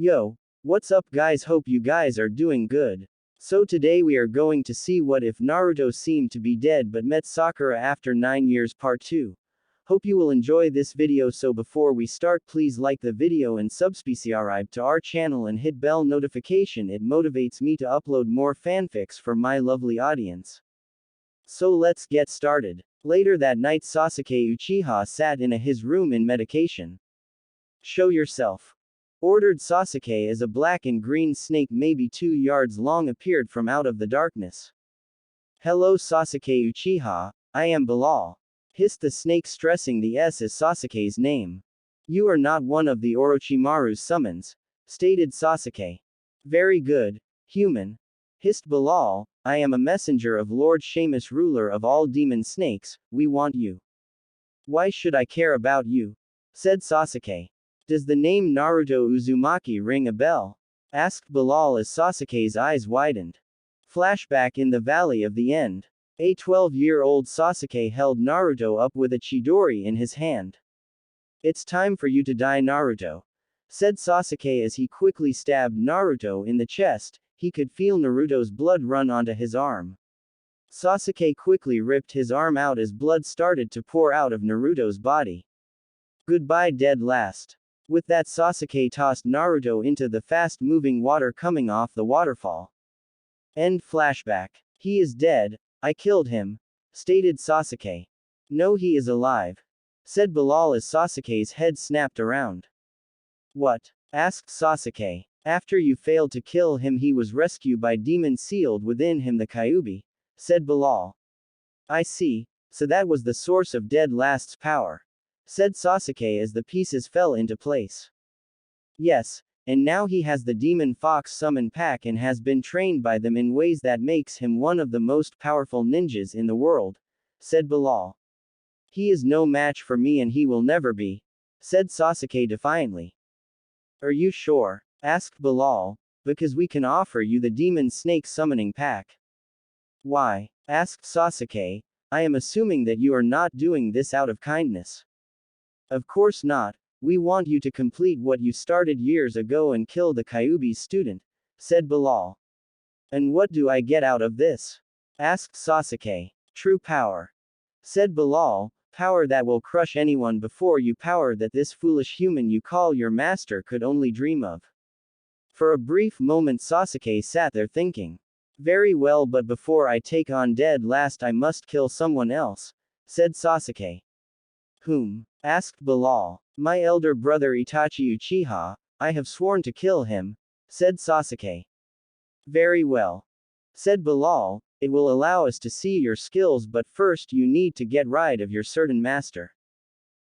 Yo, what's up guys, hope you guys are doing good. So today we are going to see what if Naruto seemed to be dead but met Sakura after 9 years part 2. Hope you will enjoy this video, so before we start please like the video and subscribe to our channel and hit bell notification, it motivates me to upload more fanfics for my lovely audience. So let's get started. Later that night Sasuke Uchiha sat in his room in meditation. Show yourself, ordered Sasuke as a black and green snake maybe 2 yards long appeared from out of the darkness. Hello Sasuke Uchiha, I am Bilal, hissed the snake, stressing the S as Sasuke's name. You are not one of the Orochimaru's summons, stated Sasuke. Very good, human, hissed Bilal, I am a messenger of Lord Seamus, ruler of all demon snakes, we want you. Why should I care about you? Said Sasuke. Does the name Naruto Uzumaki ring a bell? Asked Bilal as Sasuke's eyes widened. Flashback in the Valley of the End. A 12-year-old Sasuke held Naruto up with a Chidori in his hand. It's time for you to die, Naruto, said Sasuke as he quickly stabbed Naruto in the chest. He could feel Naruto's blood run onto his arm. Sasuke quickly ripped his arm out as blood started to pour out of Naruto's body. Goodbye, dead last. With that, Sasuke tossed Naruto into the fast-moving water coming off the waterfall. End flashback. He is dead, I killed him, stated Sasuke. No, he is alive, said Bilal as Sasuke's head snapped around. What? Asked Sasuke. After you failed to kill him, he was rescued by demons sealed within him, the Kyuubi, said Bilal. I see, so that was the source of Dead Last's power, said Sasuke as the pieces fell into place. Yes, and now he has the Demon Fox summon pack and has been trained by them in ways that makes him one of the most powerful ninjas in the world, said Bilal. He is no match for me and he will never be, said Sasuke defiantly. Are you sure? Asked Bilal. Because we can offer you the Demon Snake summoning pack. Why? Asked Sasuke. I am assuming that you are not doing this out of kindness. Of course not, we want you to complete what you started years ago and kill the Kyuubi's student, said Bilal. And what do I get out of this? Asked Sasuke. True power, said Bilal, power that will crush anyone before you, power that this foolish human you call your master could only dream of. For a brief moment Sasuke sat there thinking. Very well, but before I take on Dead Last I must kill someone else, said Sasuke. Whom? Asked Bilal. My elder brother Itachi Uchiha, I have sworn to kill him, said Sasuke. Very well, said Bilal, it will allow us to see your skills, but first you need to get rid of your certain master.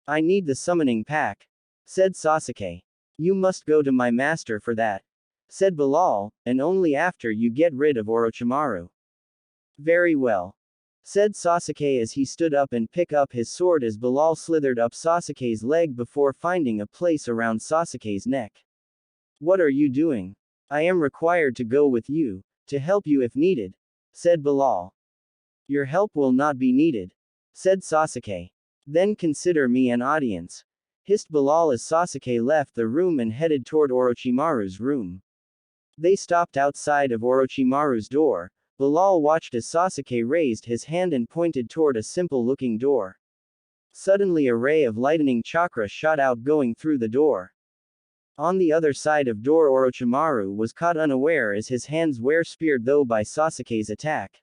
I need the summoning pack, said Sasuke. You must go to my master for that, said Bilal, and only after you get rid of Orochimaru. Very well, said Sasuke as he stood up and picked up his sword as Bilal slithered up Sasuke's leg before finding a place around Sasuke's neck. What are you doing? I am required to go with you, to help you if needed, said Bilal. Your help will not be needed, said Sasuke. Then consider me an audience, hissed Bilal as Sasuke left the room and headed toward Orochimaru's room. They stopped outside of Orochimaru's door. Bilal watched as Sasuke raised his hand and pointed toward a simple-looking door. Suddenly a ray of lightning chakra shot out going through the door. On the other side of door Orochimaru was caught unaware as his hands were speared though by Sasuke's attack.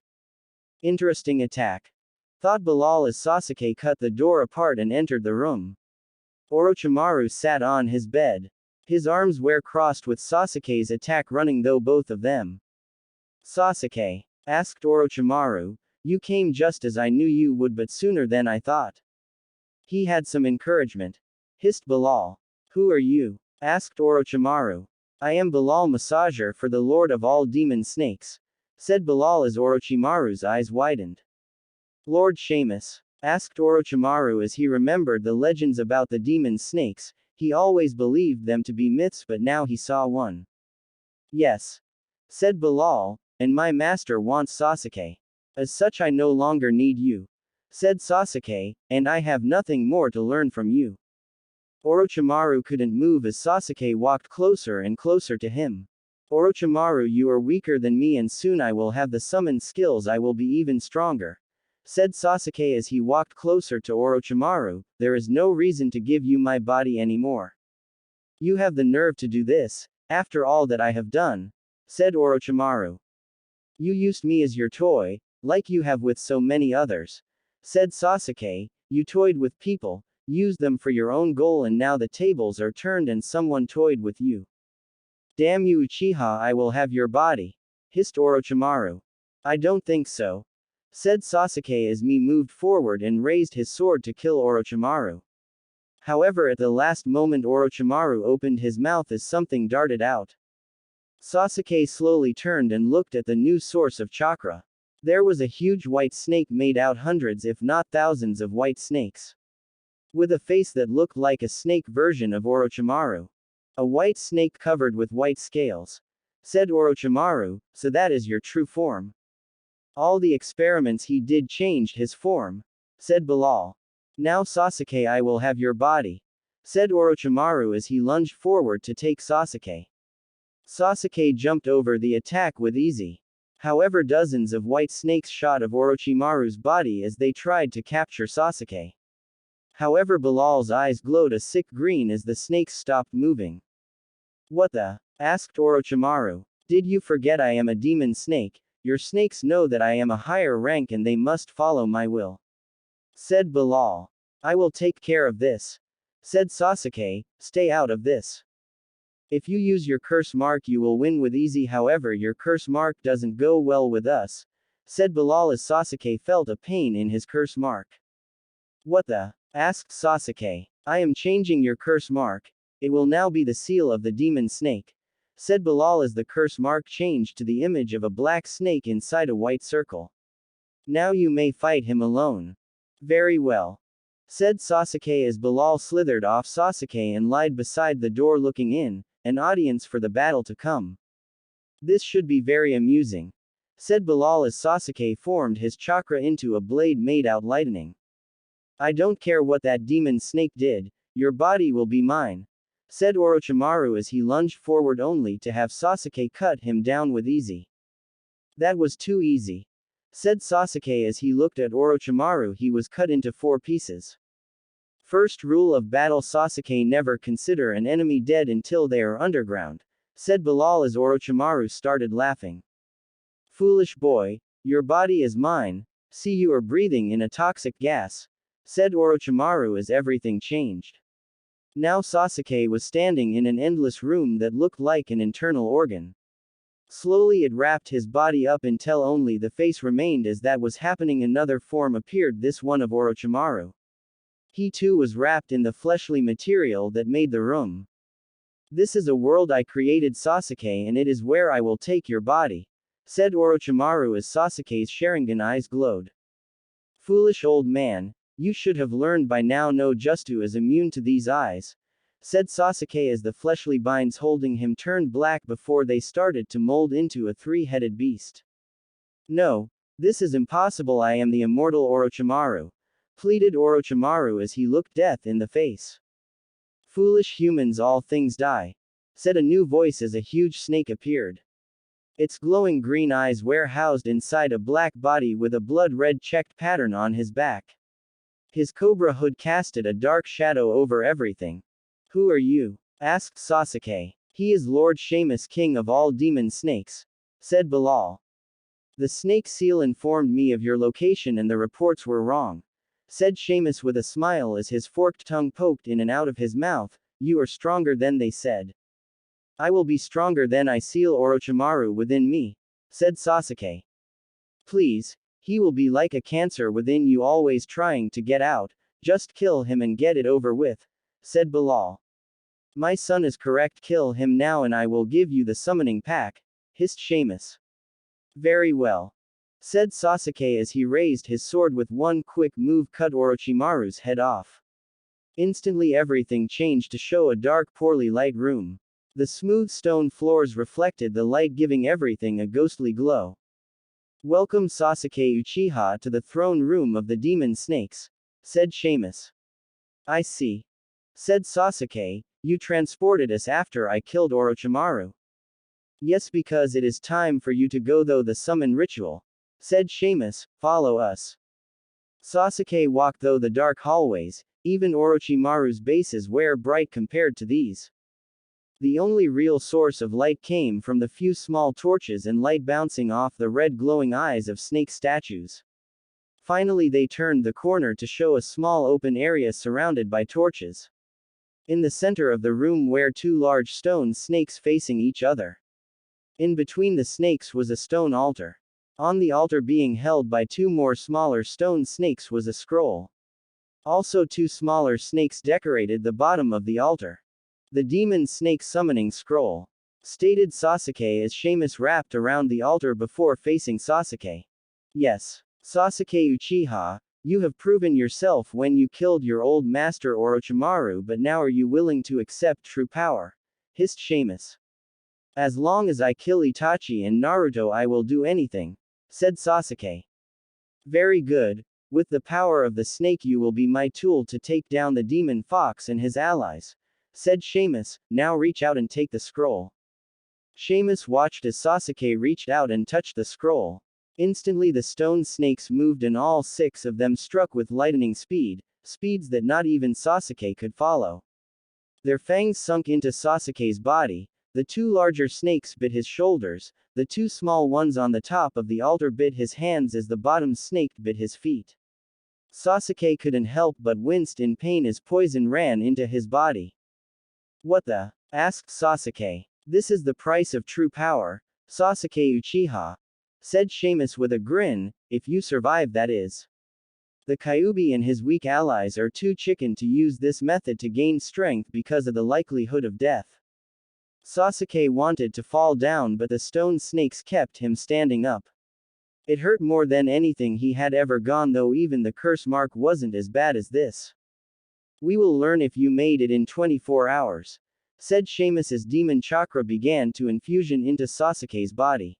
Interesting attack, thought Bilal as Sasuke cut the door apart and entered the room. Orochimaru sat on his bed. His arms were crossed with Sasuke's attack running though both of them. Sasuke, asked Orochimaru, you came just as I knew you would, but sooner than I thought. He had some encouragement, hissed Bilal. Who are you? Asked Orochimaru. I am Bilal, massager for the Lord of all demon snakes, said Bilal as Orochimaru's eyes widened. Lord Seamus? Asked Orochimaru as he remembered the legends about the demon snakes. He always believed them to be myths, but now he saw one. Yes, said Bilal, and my master wants Sasuke. As such I no longer need you, said Sasuke, and I have nothing more to learn from you. Orochimaru couldn't move as Sasuke walked closer and closer to him. Orochimaru, you are weaker than me and soon I will have the summoned skills, I will be even stronger, said Sasuke as he walked closer to Orochimaru. There is no reason to give you my body anymore. You have the nerve to do this, after all that I have done, said Orochimaru. You used me as your toy, like you have with so many others, said Sasuke. You toyed with people, used them for your own goal, and now the tables are turned and someone toyed with you. Damn you Uchiha, I will have your body, hissed Orochimaru. I don't think so, said Sasuke as Mii moved forward and raised his sword to kill Orochimaru. However, at the last moment Orochimaru opened his mouth as something darted out. Sasuke slowly turned and looked at the new source of chakra. There was a huge white snake made out hundreds if not thousands of white snakes, with a face that looked like a snake version of Orochimaru. A white snake covered with white scales, said Orochimaru, so that is your true form. All the experiments he did changed his form, said Bilal. Now Sasuke, I will have your body, said Orochimaru as he lunged forward to take Sasuke. Sasuke jumped over the attack with ease. However, dozens of white snakes shot of Orochimaru's body as they tried to capture Sasuke. However, Bilal's eyes glowed a sick green as the snakes stopped moving. What the? Asked Orochimaru. Did you forget I am a demon snake? Your snakes know that I am a higher rank and they must follow my will, said Bilal. I will take care of this, said Sasuke. Stay out of this. If you use your curse mark you will win with easy, however your curse mark doesn't go well with us, said Bilal as Sasuke felt a pain in his curse mark. What the? Asked Sasuke. I am changing your curse mark. It will now be the seal of the demon snake, said Bilal as the curse mark changed to the image of a black snake inside a white circle. Now you may fight him alone. Very well, said Sasuke as Bilal slithered off Sasuke and lied beside the door looking in, an audience for the battle to come. This should be very amusing, said Bilal as Sasuke formed his chakra into a blade made out lightning. I don't care what that demon snake did, your body will be mine, said Orochimaru as he lunged forward only to have Sasuke cut him down with easy. That was too easy, said Sasuke as he looked at Orochimaru. He was cut into 4 pieces. First rule of battle, Sasuke, never consider an enemy dead until they are underground, said Bilal as Orochimaru started laughing. Foolish boy, your body is mine, see you are breathing in a toxic gas, said Orochimaru as everything changed. Now Sasuke was standing in an endless room that looked like an internal organ. Slowly it wrapped his body up until only the face remained. As that was happening, another form appeared, this one of Orochimaru. He too was wrapped in the fleshly material that made the room. This is a world I created, Sasuke, and it is where I will take your body, said Orochimaru as Sasuke's Sharingan eyes glowed. Foolish old man, you should have learned by now. No Justu is immune to these eyes, said Sasuke as the fleshly binds holding him turned black before they started to mold into a 3-headed beast. No, this is impossible. I am the immortal Orochimaru, pleaded Orochimaru as he looked death in the face. Foolish humans, all things die, said a new voice as a huge snake appeared. Its glowing green eyes were housed inside a black body with a blood-red checked pattern on his back. His cobra hood casted a dark shadow over everything. Who are you? Asked Sasuke. He is Lord Sheamus, king of all demon snakes, said Bilal. The snake seal informed me of your location and the reports were wrong, said Sheamus with a smile as his forked tongue poked in and out of his mouth. You are stronger than they said. I will be stronger than I seal Orochimaru within me, said Sasuke. Please, he will be like a cancer within you, always trying to get out. Just kill him and get it over with, said Bilal. My son is correct, kill him now and I will give you the summoning pack, hissed Sheamus. Very well, said Sasuke as he raised his sword. With one quick move cut Orochimaru's head off. Instantly everything changed to show a dark, poorly lit room. The smooth stone floors reflected the light, giving everything a ghostly glow. Welcome Sasuke Uchiha to the throne room of the demon snakes, said Sheamus. I see. said Sasuke. You transported us after I killed Orochimaru. Yes, because it is time for you to go though the summon ritual, said Seamus. Follow us. Sasuke walked through the dark hallways. Even Orochimaru's bases were bright compared to these. The only real source of light came from the few small torches and light bouncing off the red glowing eyes of snake statues. Finally they turned the corner to show a small open area surrounded by torches. In the center of the room were two large stone snakes facing each other. In between the snakes was a stone altar. On the altar being held by two more smaller stone snakes was a scroll. Also two smaller snakes decorated the bottom of the altar. The demon snake summoning scroll, stated Sasuke as Seamus wrapped around the altar before facing Sasuke. Yes, Sasuke Uchiha, you have proven yourself when you killed your old master Orochimaru, but now are you willing to accept true power? Hissed Seamus. As long as I kill Itachi and Naruto I will do anything, said Sasuke. Very good, with the power of the snake you will be my tool to take down the demon fox and his allies, said Seamus. Now reach out and take the scroll. Seamus watched as Sasuke reached out and touched the scroll. Instantly the stone snakes moved and all 6 of them struck with lightning speed, speeds that not even Sasuke could follow. Their fangs sunk into Sasuke's body. The 2 larger snakes bit his shoulders, the 2 small ones on the top of the altar bit his hands as the bottom snake bit his feet. Sasuke couldn't help but winced in pain as poison ran into his body. What the? Asked Sasuke. This is the price of true power, Sasuke Uchiha, said Seamus with a grin, if you survive that is. The Kyuubi and his weak allies are too chicken to use this method to gain strength because of the likelihood of death. Sasuke wanted to fall down but the stone snakes kept him standing up. It hurt more than anything he had ever gone, though even the curse mark wasn't as bad as this. We will learn if you made it in 24 hours, said Seamus as demon chakra began to infusion into Sasuke's body.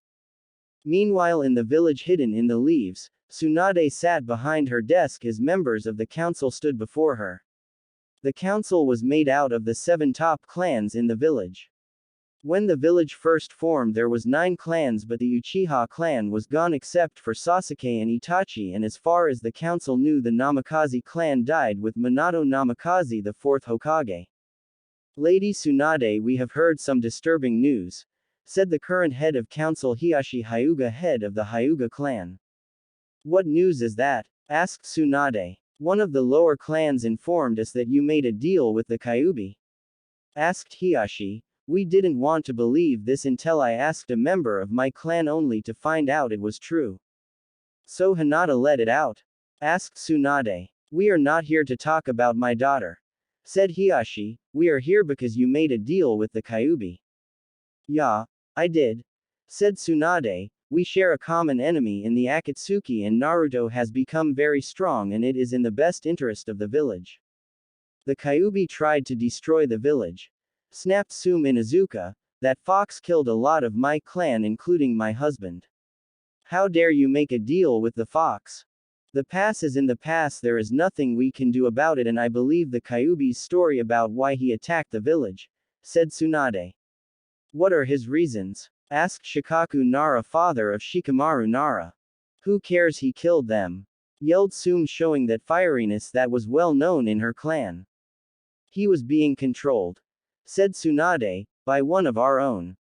Meanwhile in the village hidden in the leaves, Tsunade sat behind her desk as members of the council stood before her. The council was made out of the 7 top clans in the village. When the village first formed there was 9 clans, but the Uchiha clan was gone except for Sasuke and Itachi, and as far as the council knew the Namikaze clan died with Minato Namikaze, the 4th Hokage. Lady Tsunade, we have heard some disturbing news, said the current head of council Hiashi Hyuga, head of the Hyuga clan. What news is that? Asked Tsunade. One of the lower clans informed us that you made a deal with the Kyuubi. Asked Hiashi. We didn't want to believe this until I asked a member of my clan only to find out it was true. So Hinata let it out? Asked Tsunade. We are not here to talk about my daughter, said Hiashi. We are here because you made a deal with the Kyuubi. Yeah, I did, said Tsunade. We share a common enemy in the Akatsuki and Naruto has become very strong and it is in the best interest of the village. The Kyuubi tried to destroy the village, snapped Sume Inuzuka. That fox killed a lot of my clan including my husband. How dare you make a deal with the fox? The past is in the past, there is nothing we can do about it, and I believe the Kyuubi's story about why he attacked the village, said Tsunade. What are his reasons? Asked Shikaku Nara, father of Shikamaru Nara. Who cares, he killed them, yelled Sume, showing that fieriness that was well known in her clan. He was being controlled, said Tsunade, by one of our own.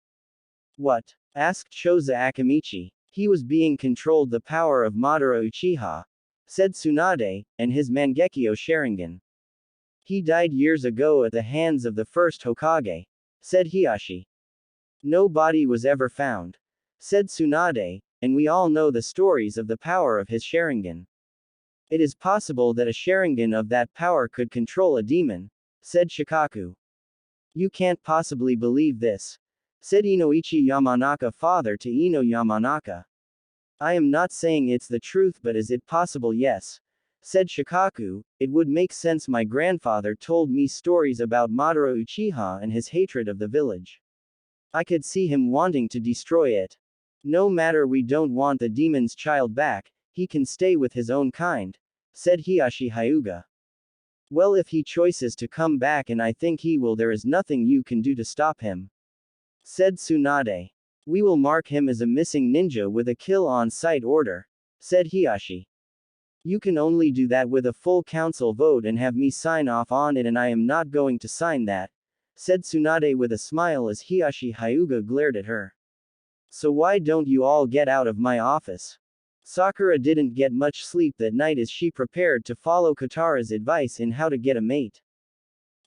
What? Asked Choza Akamichi. He was being controlled, the power of Madara Uchiha, said Tsunade, and his Mangekyo Sharingan. He died years ago at the hands of the first Hokage, said Hiashi. No body was ever found, said Tsunade, and we all know the stories of the power of his Sharingan. It is possible that a Sharingan of that power could control a demon, said Shikaku. You can't possibly believe this, said Inoichi Yamanaka, father to Ino Yamanaka. I am not saying it's the truth, but is it possible? Yes, said Shikaku. It would make sense. My grandfather told me stories about Madara Uchiha and his hatred of the village. I could see him wanting to destroy it. No matter, we don't want the demon's child back, he can stay with his own kind, said Hiashi Hyuga. Well, if he chooses to come back, and I think he will, there is nothing you can do to stop him, said Tsunade. We will mark him as a missing ninja with a kill on sight order, said Hiashi. You can only do that with a full council vote and have me sign off on it, and I am not going to sign that, said Tsunade with a smile as Hiashi Hyuga glared at her. So why don't you all get out of my office? Sakura didn't get much sleep that night as she prepared to follow Katara's advice in how to get a mate.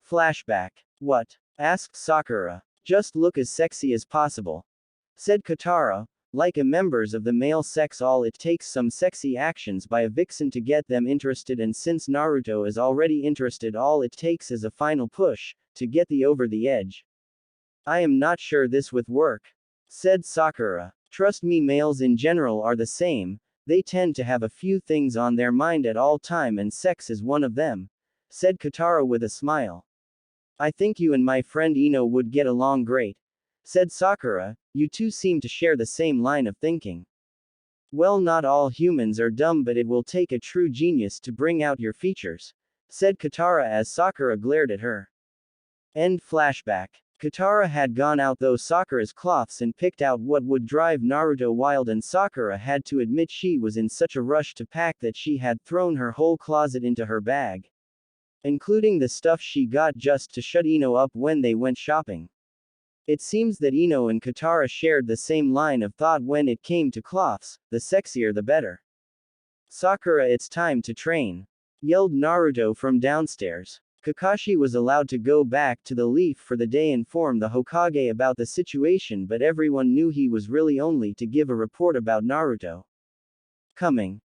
Flashback. What? Asked Sakura. Just look as sexy as possible, said Katara. Like a members of the male sex, all it takes some sexy actions by a vixen to get them interested, and since Naruto is already interested, all it takes is a final push to get the over the edge. I am not sure this would work, said Sakura. Trust me, males in general are the same. They tend to have a few things on their mind at all time, and sex is one of them, said Katara with a smile. I think you and my friend Ino would get along great, said Sakura. You two seem to share the same line of thinking. Well, not all humans are dumb, but it will take a true genius to bring out your features, said Katara as Sakura glared at her. End flashback. Katara had gone out those Sakura's cloths and picked out what would drive Naruto wild, and Sakura had to admit she was in such a rush to pack that she had thrown her whole closet into her bag, including the stuff she got just to shut Ino up when they went shopping. It seems that Ino and Katara shared the same line of thought when it came to cloths, the sexier the better. Sakura, it's time to train, yelled Naruto from downstairs. Kakashi was allowed to go back to the Leaf for the day and inform the Hokage about the situation, but everyone knew he was really only to give a report about Naruto. Coming,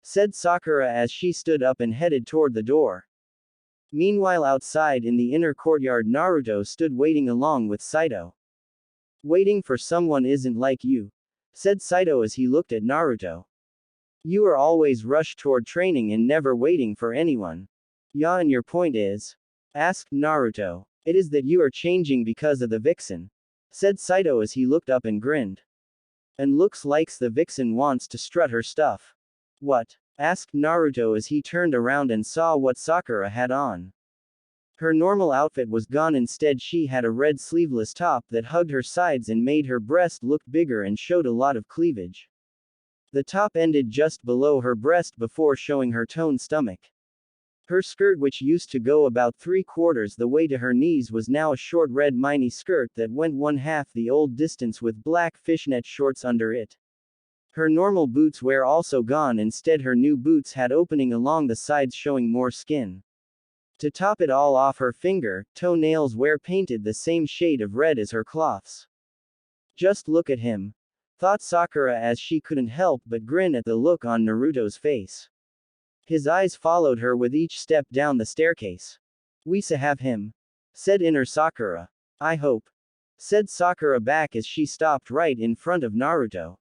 said Sakura as she stood up and headed toward the door. Meanwhile, outside in the inner courtyard, Naruto stood waiting along with Saito. Waiting for someone isn't like you, said Saito as he looked at Naruto. You are always rushed toward training and never waiting for anyone. Yeah, and your point is? Asked Naruto. It is that you are changing because of the vixen, said Saito as he looked up and grinned. And looks like the vixen wants to strut her stuff. What? Asked Naruto as he turned around and saw what Sakura had on. Her normal outfit was gone. Instead, she had a red sleeveless top that hugged her sides and made her breast look bigger and showed a lot of cleavage. The top ended just below her breast before showing her toned stomach. Her skirt, which used to go about 3/4 the way to her knees, was now a short red mini skirt that went 1/2 the old distance with black fishnet shorts under it. Her normal boots were also gone. Instead, her new boots had opening along the sides showing more skin. To top it all off, her toenails were painted the same shade of red as her cloths. Just look at him, thought Sakura as she couldn't help but grin at the look on Naruto's face. His eyes followed her with each step down the staircase. We have him, said inner Sakura. I hope, said Sakura back as she stopped right in front of Naruto.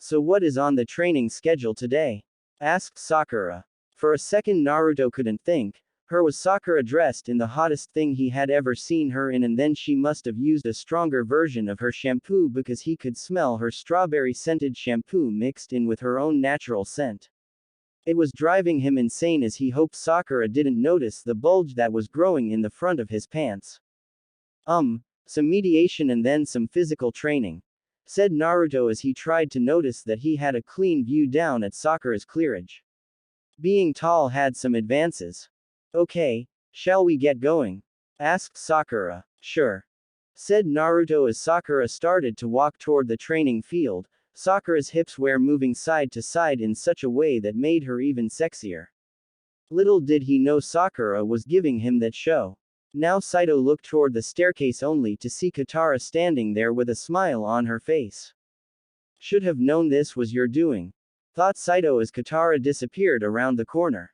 So what is on the training schedule today? Asked Sakura. For a second Naruto couldn't think. Was Sakura dressed in the hottest thing he had ever seen her in, and then she must have used a stronger version of her shampoo because he could smell her strawberry scented shampoo mixed in with her own natural scent. It was driving him insane as he hoped Sakura didn't notice the bulge that was growing in the front of his pants. Some mediation and then some physical training, said Naruto as he tried to notice that he had a clean view down at Sakura's cleavage. Being tall had some advances. Okay, shall we get going? Asked Sakura. Sure, said Naruto as Sakura started to walk toward the training field. Sakura's hips were moving side to side in such a way that made her even sexier. Little did he know Sakura was giving him that show. Now Saito looked toward the staircase only to see Katara standing there with a smile on her face. Should have known this was your doing, thought Saito as Katara disappeared around the corner.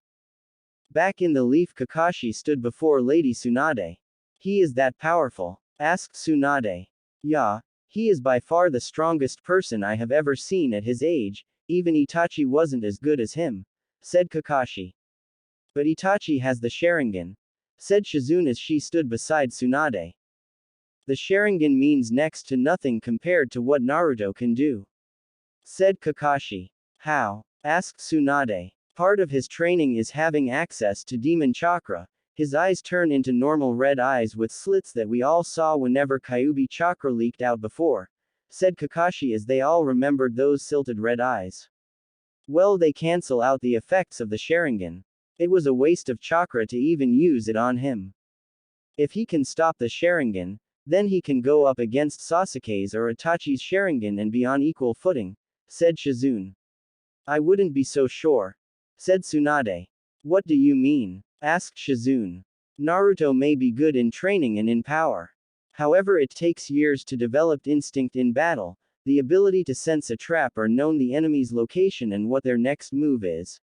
Back in the Leaf, Kakashi stood before Lady Tsunade. He is that powerful? Asked Tsunade. Yeah. He is by far the strongest person I have ever seen at his age. Even Itachi wasn't as good as him, said Kakashi. But Itachi has the Sharingan, said Shizune as she stood beside Tsunade. The Sharingan means next to nothing compared to what Naruto can do, said Kakashi. How? Asked Tsunade. Part of his training is having access to demon chakra. His eyes turn into normal red eyes with slits that we all saw whenever Kyuubi chakra leaked out before, said Kakashi as they all remembered those silted red eyes. Well, they cancel out the effects of the Sharingan. It was a waste of chakra to even use it on him. If he can stop the Sharingan, then he can go up against Sasuke's or Itachi's Sharingan and be on equal footing, said Shizune. I wouldn't be so sure, said Tsunade. What do you mean? Asked Shizune. Naruto may be good in training and in power. However, it takes years to develop instinct in battle, the ability to sense a trap or know the enemy's location and what their next move is,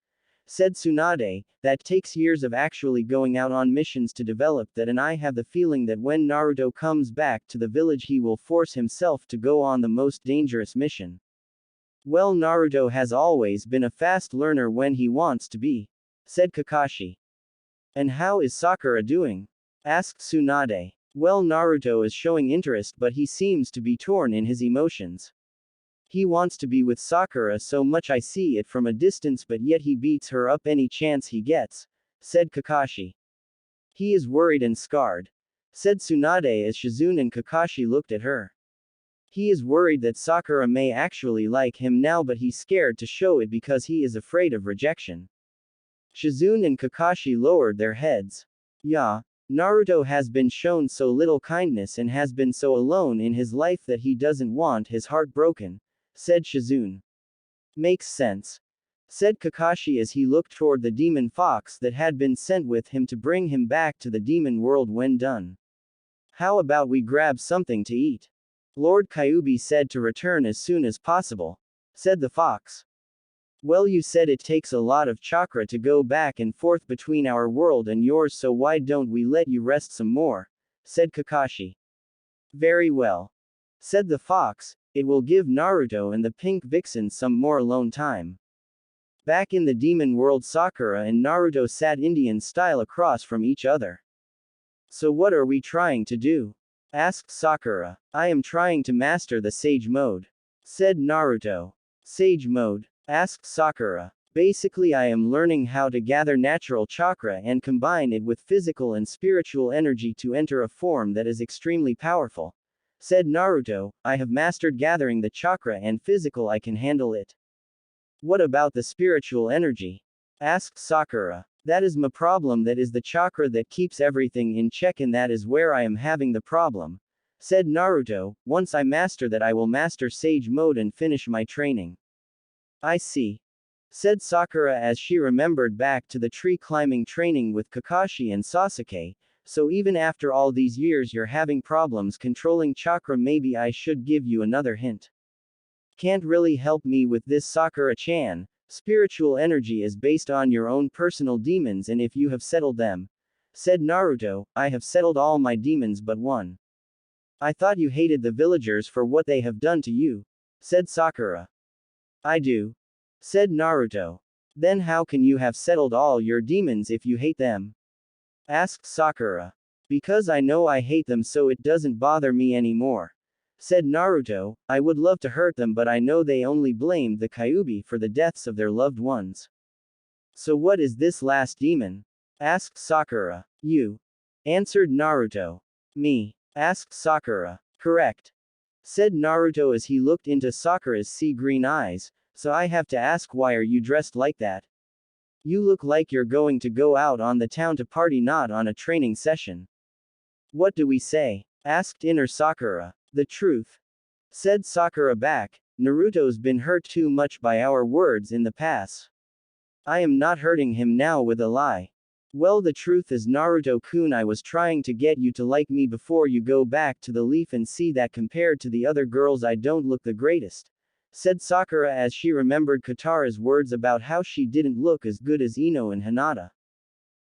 said Tsunade. That takes years of actually going out on missions to develop that, and I have the feeling that when Naruto comes back to the village he will force himself to go on the most dangerous mission. Well, Naruto has always been a fast learner when he wants to be, said Kakashi. And how is Sakura doing? Asked Tsunade. Well, Naruto is showing interest, but he seems to be torn in his emotions. He wants to be with Sakura so much, I see it from a distance, but yet he beats her up any chance he gets, said Kakashi. He is worried and scarred, said Tsunade as Shizune and Kakashi looked at her. He is worried that Sakura may actually like him now, but he's scared to show it because he is afraid of rejection. Shizune and Kakashi lowered their heads. Yeah, Naruto has been shown so little kindness and has been so alone in his life that he doesn't want his heart broken, said Shizune. Makes sense, said Kakashi as he looked toward the demon fox that had been sent with him to bring him back to the demon world when done. How about we grab something to eat? Lord Kyuubi said to return as soon as possible, said the fox. Well, you said it takes a lot of chakra to go back and forth between our world and yours, so why don't we let you rest some more, said Kakashi. Very well, said the fox, it will give Naruto and the pink vixen some more alone time. Back in the demon world, Sakura and Naruto sat Indian style across from each other. So what are we trying to do? Asked Sakura. I am trying to master the Sage Mode, said Naruto. Sage Mode? Asked Sakura. Basically, I am learning how to gather natural chakra and combine it with physical and spiritual energy to enter a form that is extremely powerful, said Naruto. I have mastered gathering the chakra and physical, I can handle it. What about the spiritual energy? Asked Sakura. That is my problem, that is the chakra that keeps everything in check, and that is where I am having the problem, said Naruto. Once I master that, I will master Sage Mode and finish my training. I see, said Sakura as she remembered back to the tree climbing training with Kakashi and Sasuke. So even after all these years you're having problems controlling chakra. Maybe I should give you another hint. Can't really help me with this, Sakura-chan. Spiritual energy is based on your own personal demons, and if you have settled them, said Naruto. I have settled all my demons but one. I thought you hated the villagers for what they have done to you, said Sakura. I do, said Naruto. Then how can you have settled all your demons if you hate them? Asked Sakura. Because I know I hate them, so it doesn't bother me anymore, said Naruto. I would love to hurt them, but I know they only blamed the Kyuubi for the deaths of their loved ones. So what is this last demon? Asked Sakura. You, answered Naruto. Me, asked Sakura. Correct, said Naruto as he looked into Sakura's sea green eyes. So I have to ask, why are you dressed like that? You look like you're going to go out on the town to party, not on a training session. What do we say? Asked inner Sakura. The truth, said Sakura back. Naruto's been hurt too much by our words in the past. I am not hurting him now with a lie. Well, the truth is, Naruto-kun, I was trying to get you to like me before you go back to the leaf and see that compared to the other girls I don't look the greatest, said Sakura as she remembered Katara's words about how she didn't look as good as Ino and Hinata.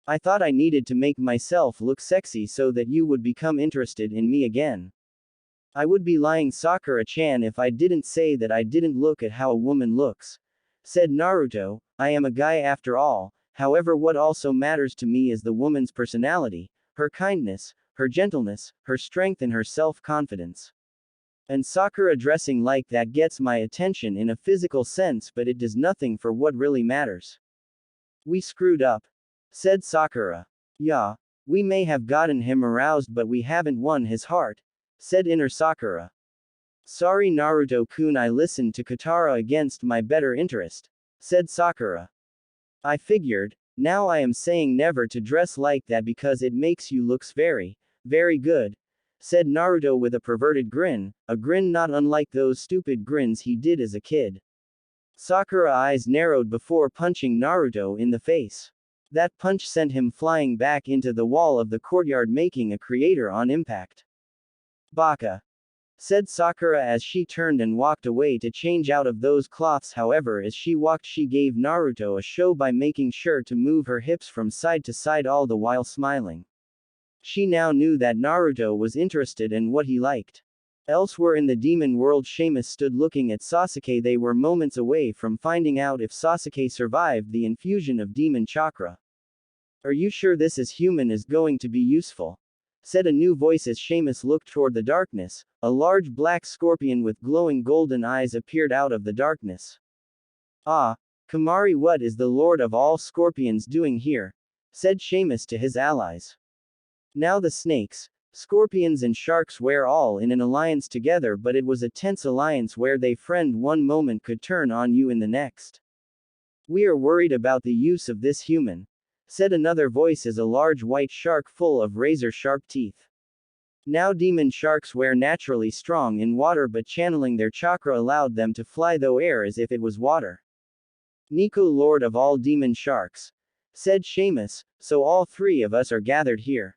I thought I needed to make myself look sexy so that you would become interested in me again. I would be lying, Sakura-chan, if I didn't say that I didn't look at how a woman looks, said Naruto. I am a guy after all. However, what also matters to me is the woman's personality, her kindness, her gentleness, her strength and her self-confidence. And Sakura dressing like that gets my attention in a physical sense, but it does nothing for what really matters. We screwed up, said Sakura. Yeah, we may have gotten him aroused but we haven't won his heart, said inner Sakura. Sorry Naruto-kun, I listened to Katara against my better interest, said Sakura. I figured, now I am saying never to dress like that because it makes you looks very, very good, said Naruto with a perverted grin, a grin not unlike those stupid grins he did as a kid. Sakura eyes narrowed before punching Naruto in the face. That punch sent him flying back into the wall of the courtyard, making a crater on impact. Baka, said Sakura as she turned and walked away to change out of those cloths. However, as she walked, she gave Naruto a show by making sure to move her hips from side to side all the while smiling. She now knew that Naruto was interested in what he liked. Elsewhere in the demon world, Seamus stood looking at Sasuke. They were moments away from finding out if Sasuke survived the infusion of demon chakra. Are you sure this is human is going to be useful? Said a new voice as Seamus looked toward the darkness. A large black scorpion with glowing golden eyes appeared out of the darkness. Ah, Kamari, what is the Lord of all Scorpions doing here? Said Seamus to his allies. Now the snakes, scorpions and sharks were all in an alliance together, but it was a tense alliance where they friend one moment could turn on you in the next. We are worried about the use of this human, said another voice as a large white shark full of razor-sharp teeth. Now demon sharks were naturally strong in water, but channeling their chakra allowed them to fly through air as if it was water. Nico, Lord of all demon sharks, said Seamus, so all three of us are gathered here.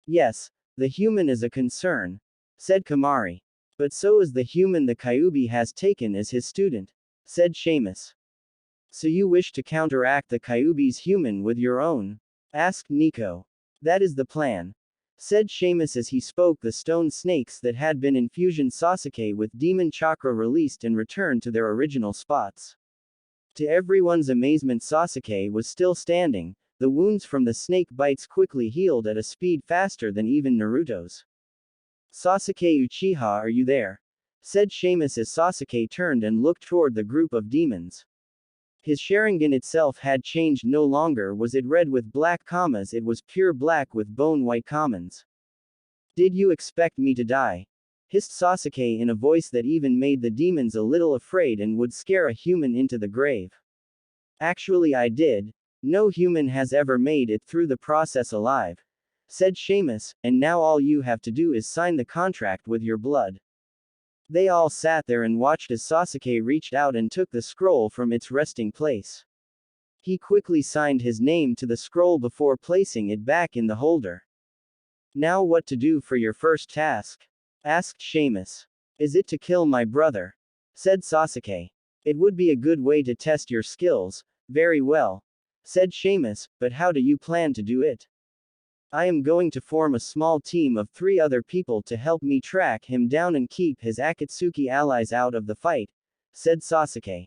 Yes, the human is a concern, said Kamari. But so is the human the Kyuubi has taken as his student, said Seamus. So you wish to counteract the Kyuubi's human with your own? Asked Nico. That is the plan, said Seamus as he spoke. The stone snakes that had been infusion Sasuke with demon chakra released and returned to their original spots. To everyone's amazement, Sasuke was still standing. The wounds from the snake bites quickly healed at a speed faster than even Naruto's. Sasuke Uchiha, are you there? Said Seamus as Sasuke turned and looked toward the group of demons. His Sharingan itself had changed. No longer was it red with black commas, it was pure black with bone-white commas. Did you expect me to die? Hissed Sasuke in a voice that even made the demons a little afraid and would scare a human into the grave. Actually, I did. No human has ever made it through the process alive, said Seamus, and now all you have to do is sign the contract with your blood. They all sat there and watched as Sasuke reached out and took the scroll from its resting place. He quickly signed his name to the scroll before placing it back in the holder. Now what to do for your first task? Asked Seamus. Is it to kill my brother? Said Sasuke. It would be a good way to test your skills. Very well, said Seamus, but how do you plan to do it? I am going to form a small team of 3 other people to help me track him down and keep his Akatsuki allies out of the fight, said Sasuke.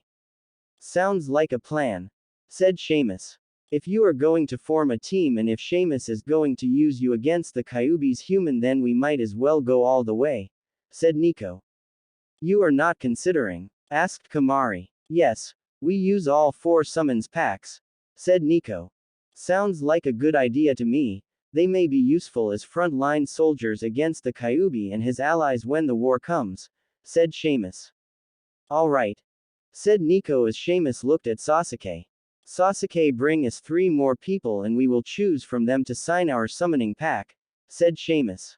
Sounds like a plan, said Seamus. If you are going to form a team and if Seamus is going to use you against the Kyuubi's human, then we might as well go all the way, said Nico. You are not considering? Asked Kamari. Yes, we use all 4 summons packs, said Nico. Sounds like a good idea to me. They may be useful as front-line soldiers against the Kyuubi and his allies when the war comes, said Seamus. All right, said Nico as Seamus looked at Sasuke. Sasuke, bring us 3 more people and we will choose from them to sign our summoning pack, said Seamus.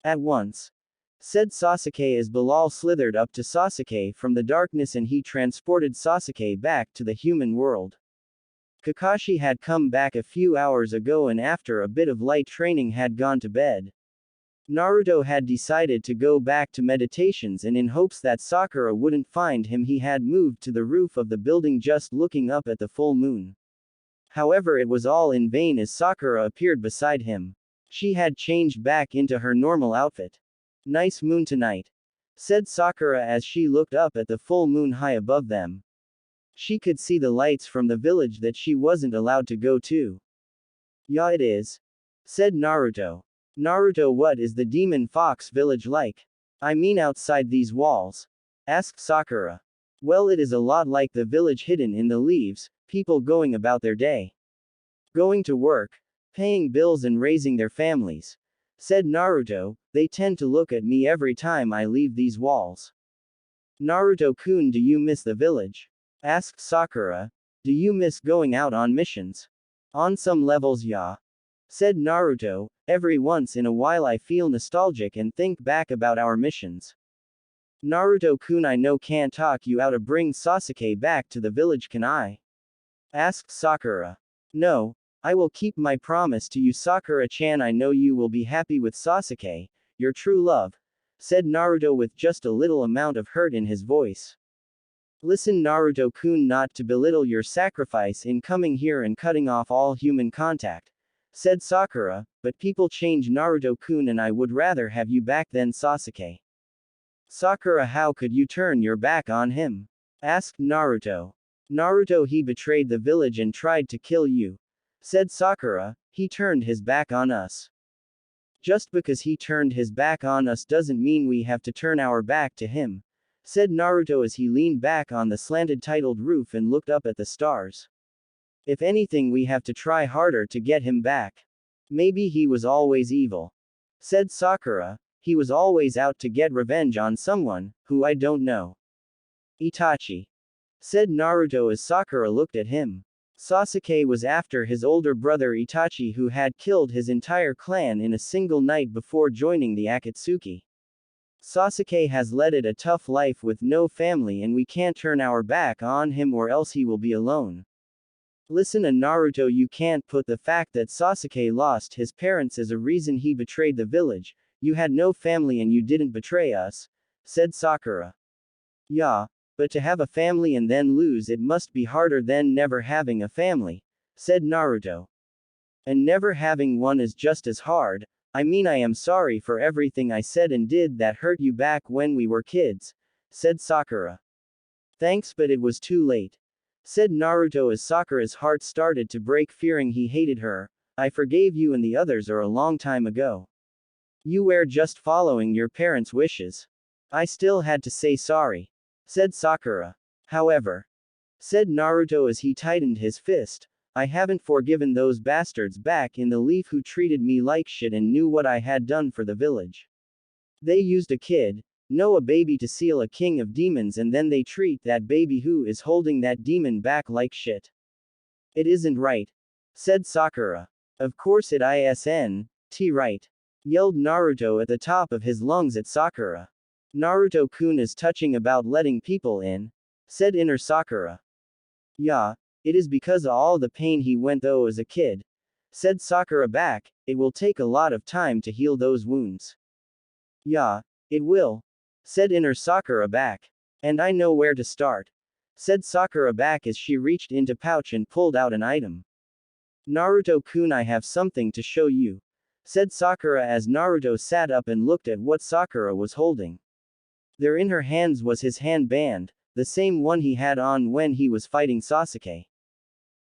At once, said Sasuke as Bilal slithered up to Sasuke from the darkness and he transported Sasuke back to the human world. Kakashi had come back a few hours ago and after a bit of light training had gone to bed. Naruto had decided to go back to meditations and in hopes that Sakura wouldn't find him he had moved to the roof of the building just looking up at the full moon. However, it was all in vain as Sakura appeared beside him. She had changed back into her normal outfit. Nice moon tonight, said Sakura as she looked up at the full moon high above them. She could see the lights from the village that she wasn't allowed to go to. Yeah, it is, said Naruto. Naruto, what is the demon fox village like? I mean outside these walls? Asked Sakura. Well, it is a lot like the village hidden in the leaves, people going about their day. Going to work, paying bills and raising their families. Said Naruto, they tend to look at me every time I leave these walls. Naruto-kun, do you miss the village? Asked Sakura. Do you miss going out on missions? On some levels, yeah. Said Naruto, every once in a while I feel nostalgic and think back about our missions. Naruto-kun, I know can't talk you out of bring Sasuke back to the village, can I? Asked Sakura. No, I will keep my promise to you, Sakura-chan. I know you will be happy with Sasuke, your true love, said Naruto with just a little amount of hurt in his voice. Listen, Naruto-kun, not to belittle your sacrifice in coming here and cutting off all human contact, said Sakura, but people change, Naruto-kun, and I would rather have you back than Sasuke. Sakura, how could you turn your back on him? Asked Naruto. Naruto, he betrayed the village and tried to kill you. Said Sakura, he turned his back on us. Just because he turned his back on us doesn't mean we have to turn our back to him, said Naruto as he leaned back on the slanted tiled roof and looked up at the stars. If anything, we have to try harder to get him back. Maybe he was always evil. Said Sakura, he was always out to get revenge on someone, who I don't know. Itachi. Said Naruto as Sakura looked at him. Sasuke was after his older brother Itachi, who had killed his entire clan in a single night before joining the Akatsuki. Sasuke has led a tough life with no family, and we can't turn our back on him or else he will be alone. Listen, Naruto, you can't put the fact that Sasuke lost his parents as a reason he betrayed the village. You had no family and you didn't betray us, said Sakura. Yeah, but to have a family and then lose it must be harder than never having a family, said Naruto. And never having one is just as hard. I mean, I am sorry for everything I said and did that hurt you back when we were kids, said Sakura. Thanks, but it was too late, said Naruto as Sakura's heart started to break, fearing he hated her. I forgave you and the others are a long time ago. You were just following your parents' wishes. I still had to say sorry, said Sakura. However, said Naruto as he tightened his fist, I haven't forgiven those bastards back in the leaf who treated me like shit and knew what I had done for the village. They used a kid, no, a baby, to seal a king of demons, and then they treat that baby who is holding that demon back like shit. It isn't right, said Sakura. Of course it isn't right, yelled Naruto at the top of his lungs at Sakura. Naruto-kun is touching about letting people in, said inner Sakura. Yeah, it is because of all the pain he went through as a kid, said Sakura back. It will take a lot of time to heal those wounds. Yeah, it will, said inner Sakura back. And I know where to start, said Sakura back as she reached into pouch and pulled out an item. Naruto-kun, I have something to show you, said Sakura as Naruto sat up and looked at what Sakura was holding. There in her hands was his handband, the same one he had on when he was fighting Sasuke.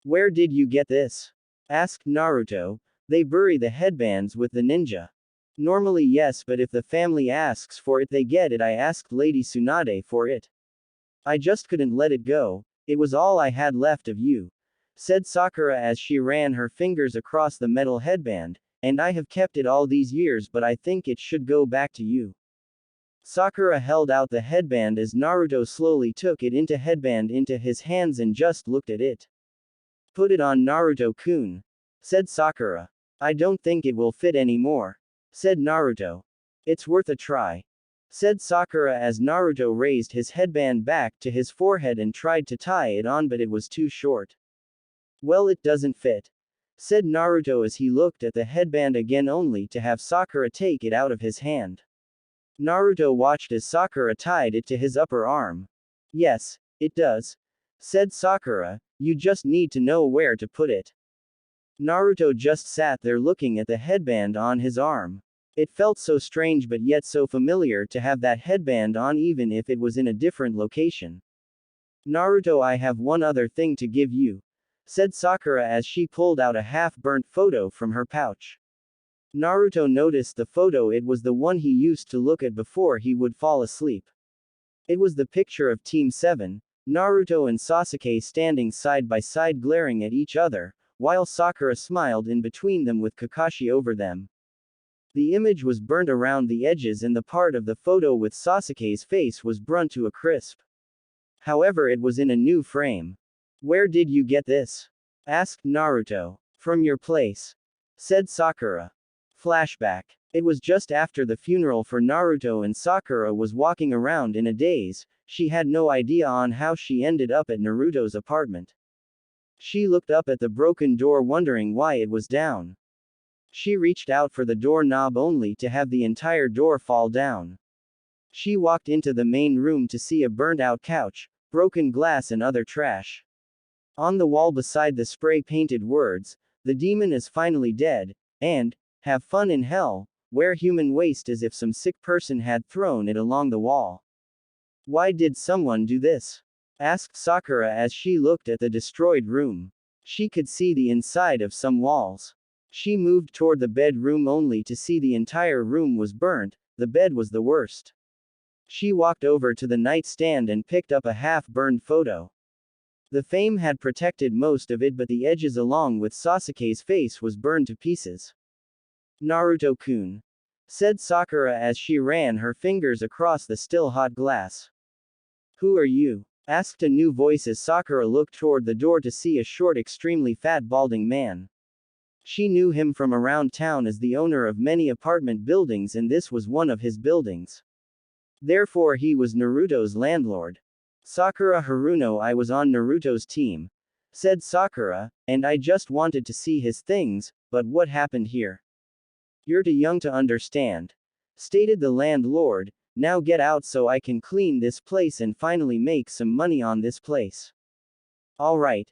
Where did you get this? Asked Naruto. They bury the headbands with the ninja. Normally yes, but if the family asks for it they get it. I asked Lady Tsunade for it. I just couldn't let it go, it was all I had left of you, said Sakura as she ran her fingers across the metal headband, and I have kept it all these years, but I think it should go back to you. Sakura held out the headband as Naruto slowly took it into his hands and just looked at it. Put it on, Naruto-kun, said Sakura. I don't think it will fit anymore, said Naruto. It's worth a try, said Sakura as Naruto raised his headband back to his forehead and tried to tie it on, but it was too short. Well, it doesn't fit, said Naruto as he looked at the headband again, only to have Sakura take it out of his hand. Naruto watched as Sakura tied it to his upper arm. Yes, it does, said Sakura, you just need to know where to put it. Naruto just sat there looking at the headband on his arm. It felt so strange but yet so familiar to have that headband on even if it was in a different location. Naruto, I have one other thing to give you, said Sakura as she pulled out a half-burnt photo from her pouch. Naruto noticed the photo. It was the one he used to look at before he would fall asleep. It was the picture of Team 7, Naruto and Sasuke standing side by side glaring at each other, while Sakura smiled in between them with Kakashi over them. The image was burnt around the edges and the part of the photo with Sasuke's face was burnt to a crisp. However, it was in a new frame. Where did you get this? Asked Naruto. From your place, said Sakura. Flashback. It was just after the funeral for Naruto and Sakura was walking around in a daze. She had no idea on how she ended up at Naruto's apartment. She looked up at the broken door wondering why it was down. She reached out for the doorknob only to have the entire door fall down. She walked into the main room to see a burnt-out couch, broken glass and other trash. On the wall beside the spray-painted words, "The demon is finally dead," and "Have fun in hell," where human waste as if some sick person had thrown it along the wall. Why did someone do this? Asked Sakura as she looked at the destroyed room. She could see the inside of some walls. She moved toward the bedroom only to see the entire room was burnt, the bed was the worst. She walked over to the nightstand and picked up a half-burned photo. The flame had protected most of it but the edges along with Sasuke's face was burned to pieces. Naruto-kun, said Sakura as she ran her fingers across the still hot glass. Who are you? Asked a new voice as Sakura looked toward the door to see a short, extremely fat balding man. She knew him from around town as the owner of many apartment buildings and this was one of his buildings. Therefore he was Naruto's landlord. Sakura Haruno, I was on Naruto's team, said Sakura, and I just wanted to see his things, but what happened here? You're too young to understand, stated the landlord. Now get out so I can clean this place and finally make some money on this place. Alright,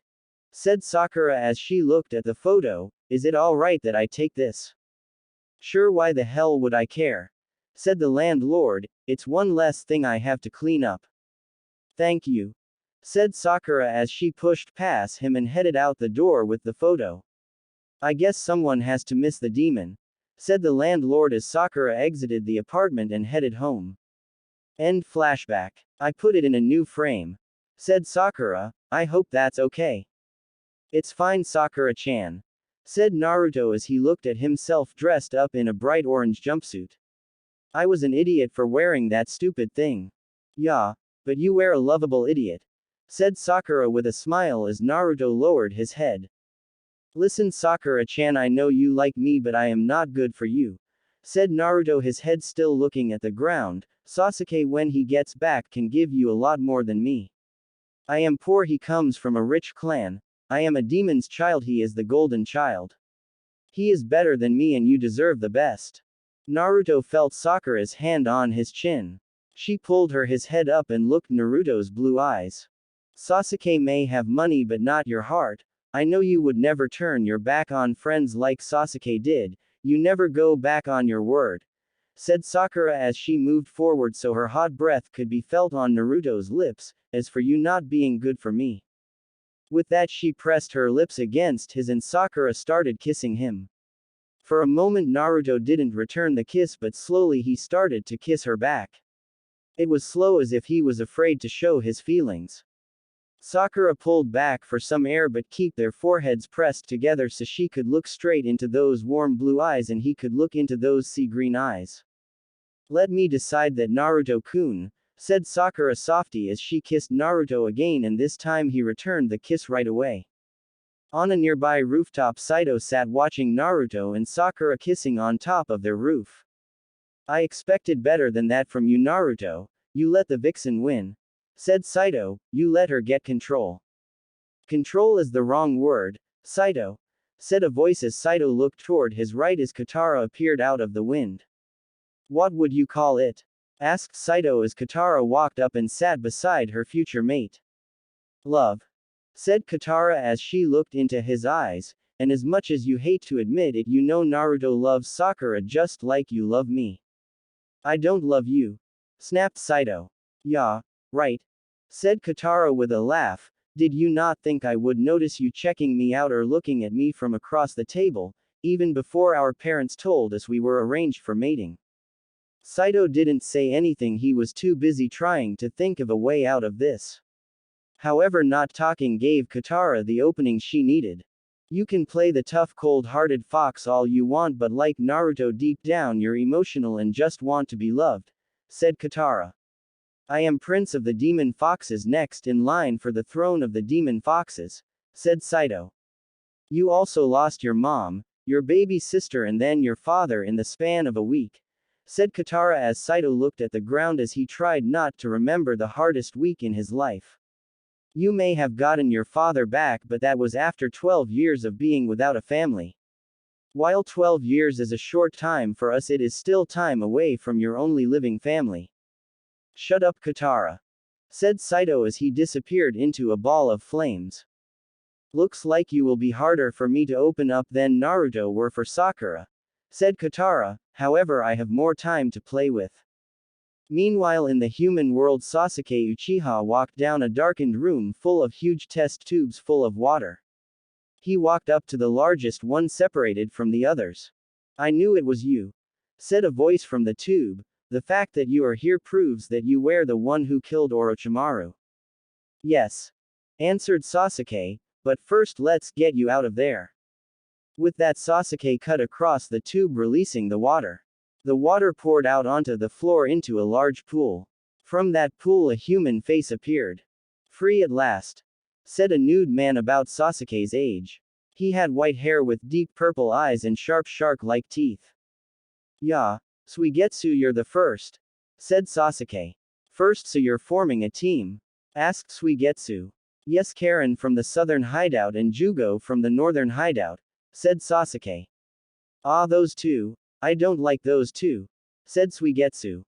said Sakura as she looked at the photo. Is it alright that I take this? Sure, why the hell would I care? Said the landlord, it's one less thing I have to clean up. Thank you, said Sakura as she pushed past him and headed out the door with the photo. I guess someone has to miss the demon, said the landlord as Sakura exited the apartment and headed home. End flashback. I put it in a new frame, said Sakura. I hope that's okay. It's fine, Sakura-chan, said Naruto as he looked at himself dressed up in a bright orange jumpsuit. I was an idiot for wearing that stupid thing. Yeah, but you were a lovable idiot, said Sakura with a smile as Naruto lowered his head. Listen, Sakura-chan, I know you like me but I am not good for you, said Naruto, his head still looking at the ground. Sasuke when he gets back can give you a lot more than me. I am poor, he comes from a rich clan. I am a demon's child, he is the golden child. He is better than me and you deserve the best. Naruto felt Sakura's hand on his chin. She pulled his head up and looked Naruto's blue eyes. Sasuke may have money but not your heart. I know you would never turn your back on friends like Sasuke did. You never go back on your word, said Sakura as she moved forward so her hot breath could be felt on Naruto's lips. As for you not being good for me. With that she pressed her lips against his and Sakura started kissing him. For a moment Naruto didn't return the kiss but slowly he started to kiss her back. It was slow as if he was afraid to show his feelings. Sakura pulled back for some air but kept their foreheads pressed together so she could look straight into those warm blue eyes and he could look into those sea green eyes. Let me decide that, Naruto-kun, said Sakura softly as she kissed Naruto again and this time he returned the kiss right away. On a nearby rooftop Saito sat watching Naruto and Sakura kissing on top of their roof. I expected better than that from you, Naruto. You let the vixen win, said Saito. You let her get control. Control is the wrong word, Saito, said a voice as Saito looked toward his right as Katara appeared out of the wind. What would you call it? Asked Saito as Katara walked up and sat beside her future mate. Love, said Katara as she looked into his eyes, and as much as you hate to admit it, you know Naruto loves Sakura just like you love me. I don't love you, snapped Saito. Yeah, right, said Katara with a laugh. Did you not think I would notice you checking me out or looking at me from across the table, even before our parents told us we were arranged for mating? Saito didn't say anything, he was too busy trying to think of a way out of this. However, not talking gave Katara the opening she needed. You can play the tough cold-hearted fox all you want, but like Naruto, deep down you're emotional and just want to be loved, said Katara. I am Prince of the Demon Foxes, next in line for the throne of the Demon Foxes, said Saito. You also lost your mom, your baby sister and then your father in the span of a week, said Katara as Saito looked at the ground as he tried not to remember the hardest week in his life. You may have gotten your father back, but that was after 12 years of being without a family. While 12 years is a short time for us, it is still time away from your only living family. Shut up, Katara, said Saito as he disappeared into a ball of flames. Looks like you will be harder for me to open up than Naruto were for Sakura, said Katara, however I have more time to play with. Meanwhile, in the human world, Sasuke Uchiha walked down a darkened room full of huge test tubes full of water. He walked up to the largest one separated from the others. I knew it was you, said a voice from the tube. The fact that you are here proves that you were the one who killed Orochimaru. Yes, answered Sasuke, but first let's get you out of there. With that, Sasuke cut across the tube, releasing the water. The water poured out onto the floor into a large pool. From that pool a human face appeared. Free at last, said a nude man about Sasuke's age. He had white hair with deep purple eyes and sharp shark-like teeth. Yeah, Suigetsu, you're the first, said Sasuke. First, so you're forming a team? Asked Suigetsu. Yes, Karen from the southern hideout and Jugo from the northern hideout, said Sasuke. Ah, those two? I don't like those two, said Suigetsu.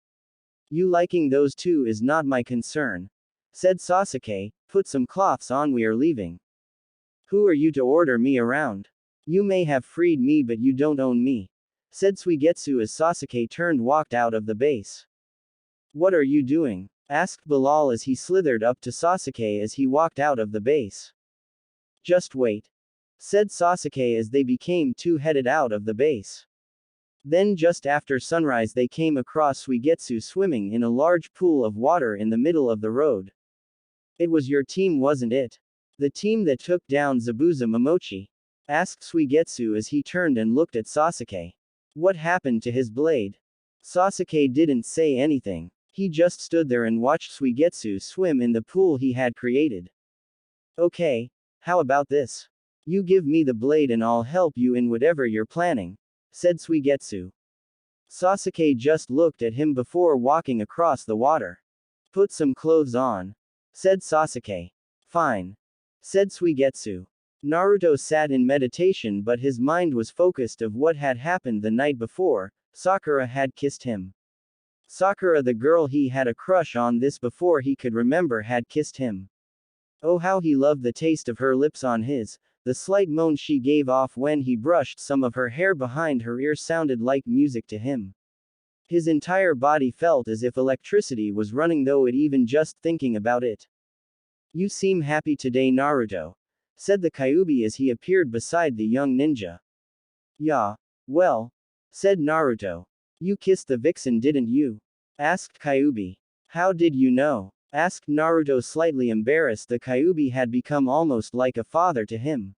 You liking those two is not my concern, said Sasuke. Put some cloths on, we are leaving. Who are you to order me around? You may have freed me, but you don't own me, said Suigetsu as Sasuke turned walked out of the base. What are you doing? Asked Bilal as he slithered up to Sasuke as he walked out of the base. Just wait, said Sasuke as they became two headed out of the base. Then just after sunrise they came across Suigetsu swimming in a large pool of water in the middle of the road. It was your team, wasn't it? The team that took down Zabuza Momochi? Asked Suigetsu as he turned and looked at Sasuke. What happened to his blade? Sasuke didn't say anything. He just stood there and watched Suigetsu swim in the pool he had created. Okay, how about this? You give me the blade and I'll help you in whatever you're planning, said Suigetsu. Sasuke just looked at him before walking across the water. Put some clothes on, said Sasuke. Fine, said Suigetsu. Naruto sat in meditation, but his mind was focused of what had happened the night before. Sakura had kissed him. Sakura, the girl he had a crush on this before he could remember, had kissed him. Oh, how he loved the taste of her lips on his. The slight moan she gave off when he brushed some of her hair behind her ear sounded like music to him. His entire body felt as if electricity was running through it even just thinking about it. You seem happy today, Naruto, said the Kyuubi as he appeared beside the young ninja. Yeah, well, said Naruto. You kissed the vixen, didn't you? Asked Kyuubi. How did you know? Asked Naruto, slightly embarrassed. The Kyuubi had become almost like a father to him.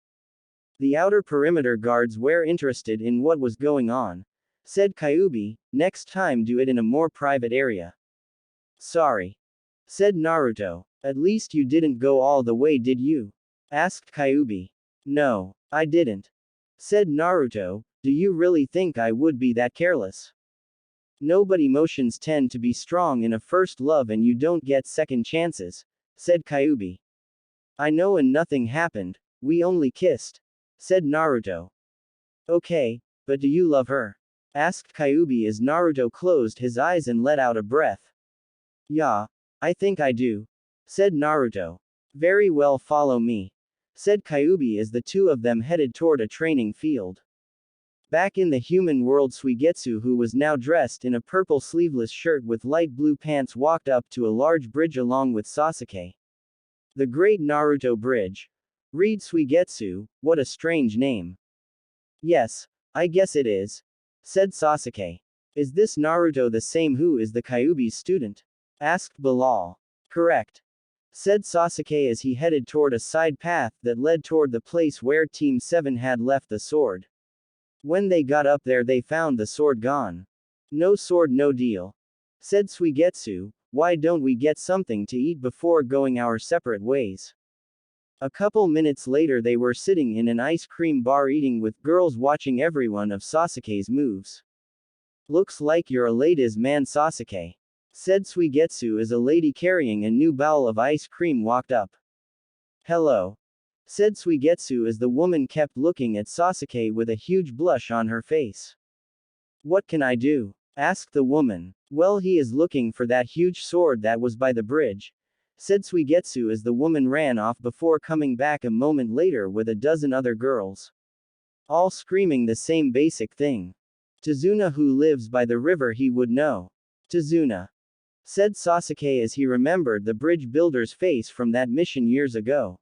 The outer perimeter guards were interested in what was going on, said Kyuubi. Next time do it in a more private area. Sorry, said Naruto. At least you didn't go all the way, did you? Asked Kyuubi. No, I didn't, said Naruto. Do you really think I would be that careless? Nobody emotions tend to be strong in a first love and you don't get second chances, said Kyuubi. I know, and nothing happened, we only kissed, said Naruto. Okay, but do you love her? Asked Kyuubi as Naruto closed his eyes and let out a breath. Yeah, I think I do, said Naruto. Very well, follow me, said Kyuubi as the two of them headed toward a training field. Back in the human world, Suigetsu, who was now dressed in a purple sleeveless shirt with light blue pants, walked up to a large bridge along with Sasuke. The Great Naruto Bridge. Read Suigetsu, what a strange name. Yes, I guess it is, said Sasuke. Is this Naruto the same who is the Kyuubi's student? Asked Bilal. Correct, said Sasuke as he headed toward a side path that led toward the place where Team 7 had left the sword. When they got up there, they found the sword gone. No sword, no deal, said Suigetsu. Why don't we get something to eat before going our separate ways? A couple minutes later, they were sitting in an ice cream bar eating with girls watching every one of Sasuke's moves. Looks like you're a ladies' man, Sasuke, said Suigetsu as a lady carrying a new bowl of ice cream walked up. Hello, said Suigetsu as the woman kept looking at Sasuke with a huge blush on her face. What can I do? Asked the woman. Well, he is looking for that huge sword that was by the bridge, said Suigetsu as the woman ran off before coming back a moment later with a dozen other girls, all screaming the same basic thing. Tazuna, who lives by the river, he would know. Tazuna, said Sasuke as he remembered the bridge builder's face from that mission years ago.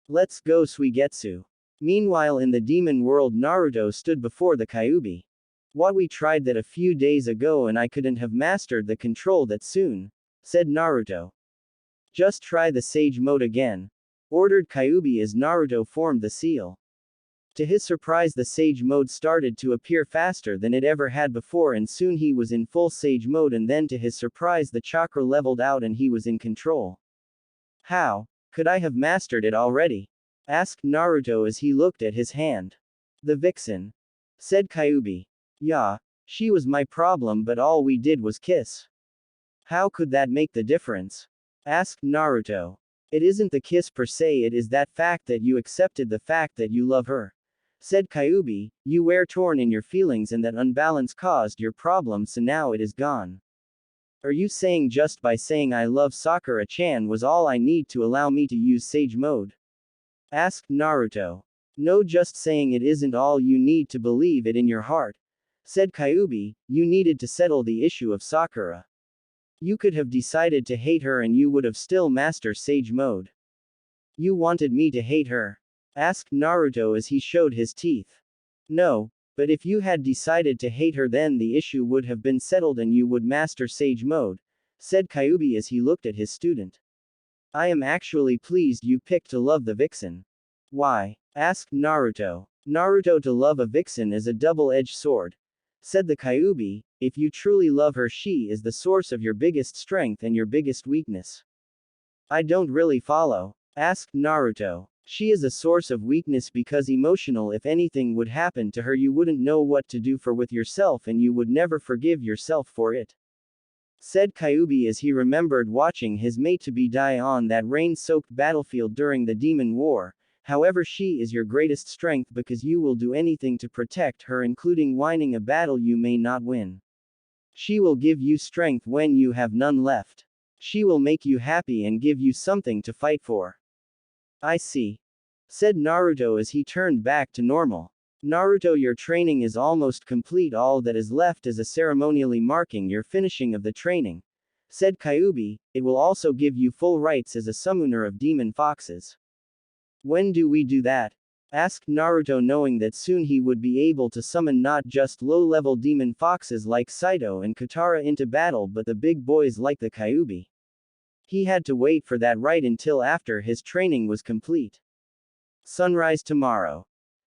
Let's go, Suigetsu. Meanwhile, in the demon world, Naruto stood before the Kyuubi. What, we tried that a few days ago and I couldn't have mastered the control that soon, said Naruto. Just try the Sage Mode again, ordered Kyuubi as Naruto formed the seal. To his surprise, the Sage Mode started to appear faster than it ever had before, and soon he was in full Sage Mode, and then to his surprise the chakra leveled out and he was in control. How could I have mastered it already? Asked Naruto as he looked at his hand. The vixen, said Kyuubi. Yeah, she was my problem, but all we did was kiss. How could that make the difference? Asked Naruto. It isn't the kiss per se, it is that fact that you accepted the fact that you love her, said Kyuubi. You were torn in your feelings and that unbalance caused your problem, so now it is gone. Are you saying just by saying I love Sakura-chan was all I need to allow me to use Sage Mode? Asked Naruto. No, just saying it isn't all, you need to believe it in your heart, said Kyuubi. You needed to settle the issue of Sakura. You could have decided to hate her and you would have still mastered Sage Mode. You wanted me to hate her? Asked Naruto as he showed his teeth. No, but if you had decided to hate her, then the issue would have been settled and you would master Sage Mode, said Kyuubi as he looked at his student. I am actually pleased you picked to love the vixen. Why? Asked Naruto. Naruto, to love a vixen is a double-edged sword, said the Kyuubi. If you truly love her, she is the source of your biggest strength and your biggest weakness. I don't really follow, asked Naruto. She is a source of weakness because emotional. If anything would happen to her, you wouldn't know what to do for with yourself and you would never forgive yourself for it, said Kyuubi as he remembered watching his mate-to-be die on that rain-soaked battlefield during the Demon War. However, she is your greatest strength because you will do anything to protect her, including winning a battle you may not win. She will give you strength when you have none left. She will make you happy and give you something to fight for. I see, said Naruto as he turned back to normal. Naruto, your training is almost complete. All that is left is a ceremonially marking your finishing of the training, said Kyuubi. It will also give you full rights as a summoner of demon foxes. When do we do that? Asked Naruto, knowing that soon he would be able to summon not just low-level demon foxes like Saito and Katara into battle, but the big boys like the Kyuubi. He had to wait for that right until after his training was complete. Sunrise tomorrow,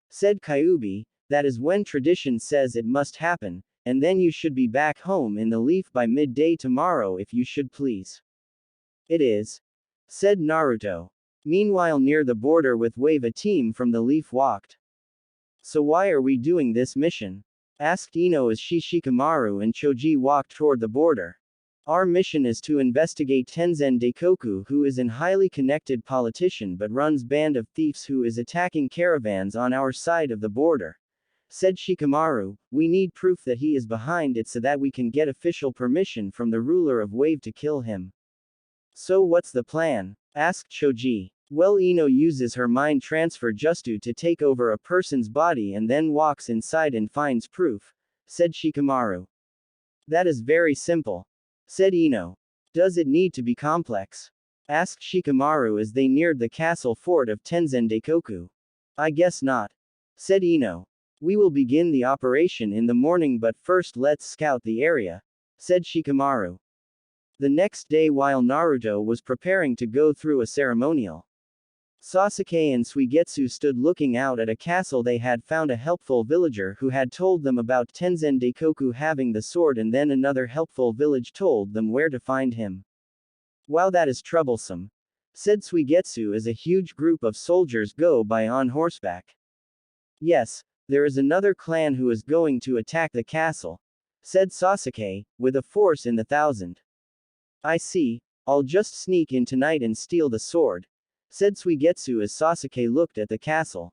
said Kyuubi. That is when tradition says it must happen, and then you should be back home in the leaf by midday tomorrow if you should please. It is, said Naruto. Meanwhile, near the border with Wave, a team from the Leaf walked. So why are we doing this mission? Asked Ino as Shikamaru and Choji walked toward the border. Our mission is to investigate Tenzen Daikoku, who is an highly connected politician but runs band of thieves who is attacking caravans on our side of the border, said Shikamaru. We need proof that he is behind it so that we can get official permission from the ruler of Wave to kill him. So what's the plan? Asked Choji. Well, Ino uses her mind transfer Justu to take over a person's body and then walks inside and finds proof, said Shikamaru. That is very simple, said Ino. Does it need to be complex? Asked Shikamaru as they neared the castle fort of Tenzen Daikoku. I guess not, said Ino. We will begin the operation in the morning, but first let's scout the area, said Shikamaru. The next day while Naruto was preparing to go through a ceremonial, Sasuke and Suigetsu stood looking out at a castle. They had found a helpful villager who had told them about Tenzen Daikoku having the sword, and then another helpful village told them where to find him. Wow, that is troublesome, said Suigetsu as a huge group of soldiers go by on horseback. Yes, there is another clan who is going to attack the castle, said Sasuke, with a force in the thousand. I see, I'll just sneak in tonight and steal the sword, said Suigetsu as Sasuke looked at the castle.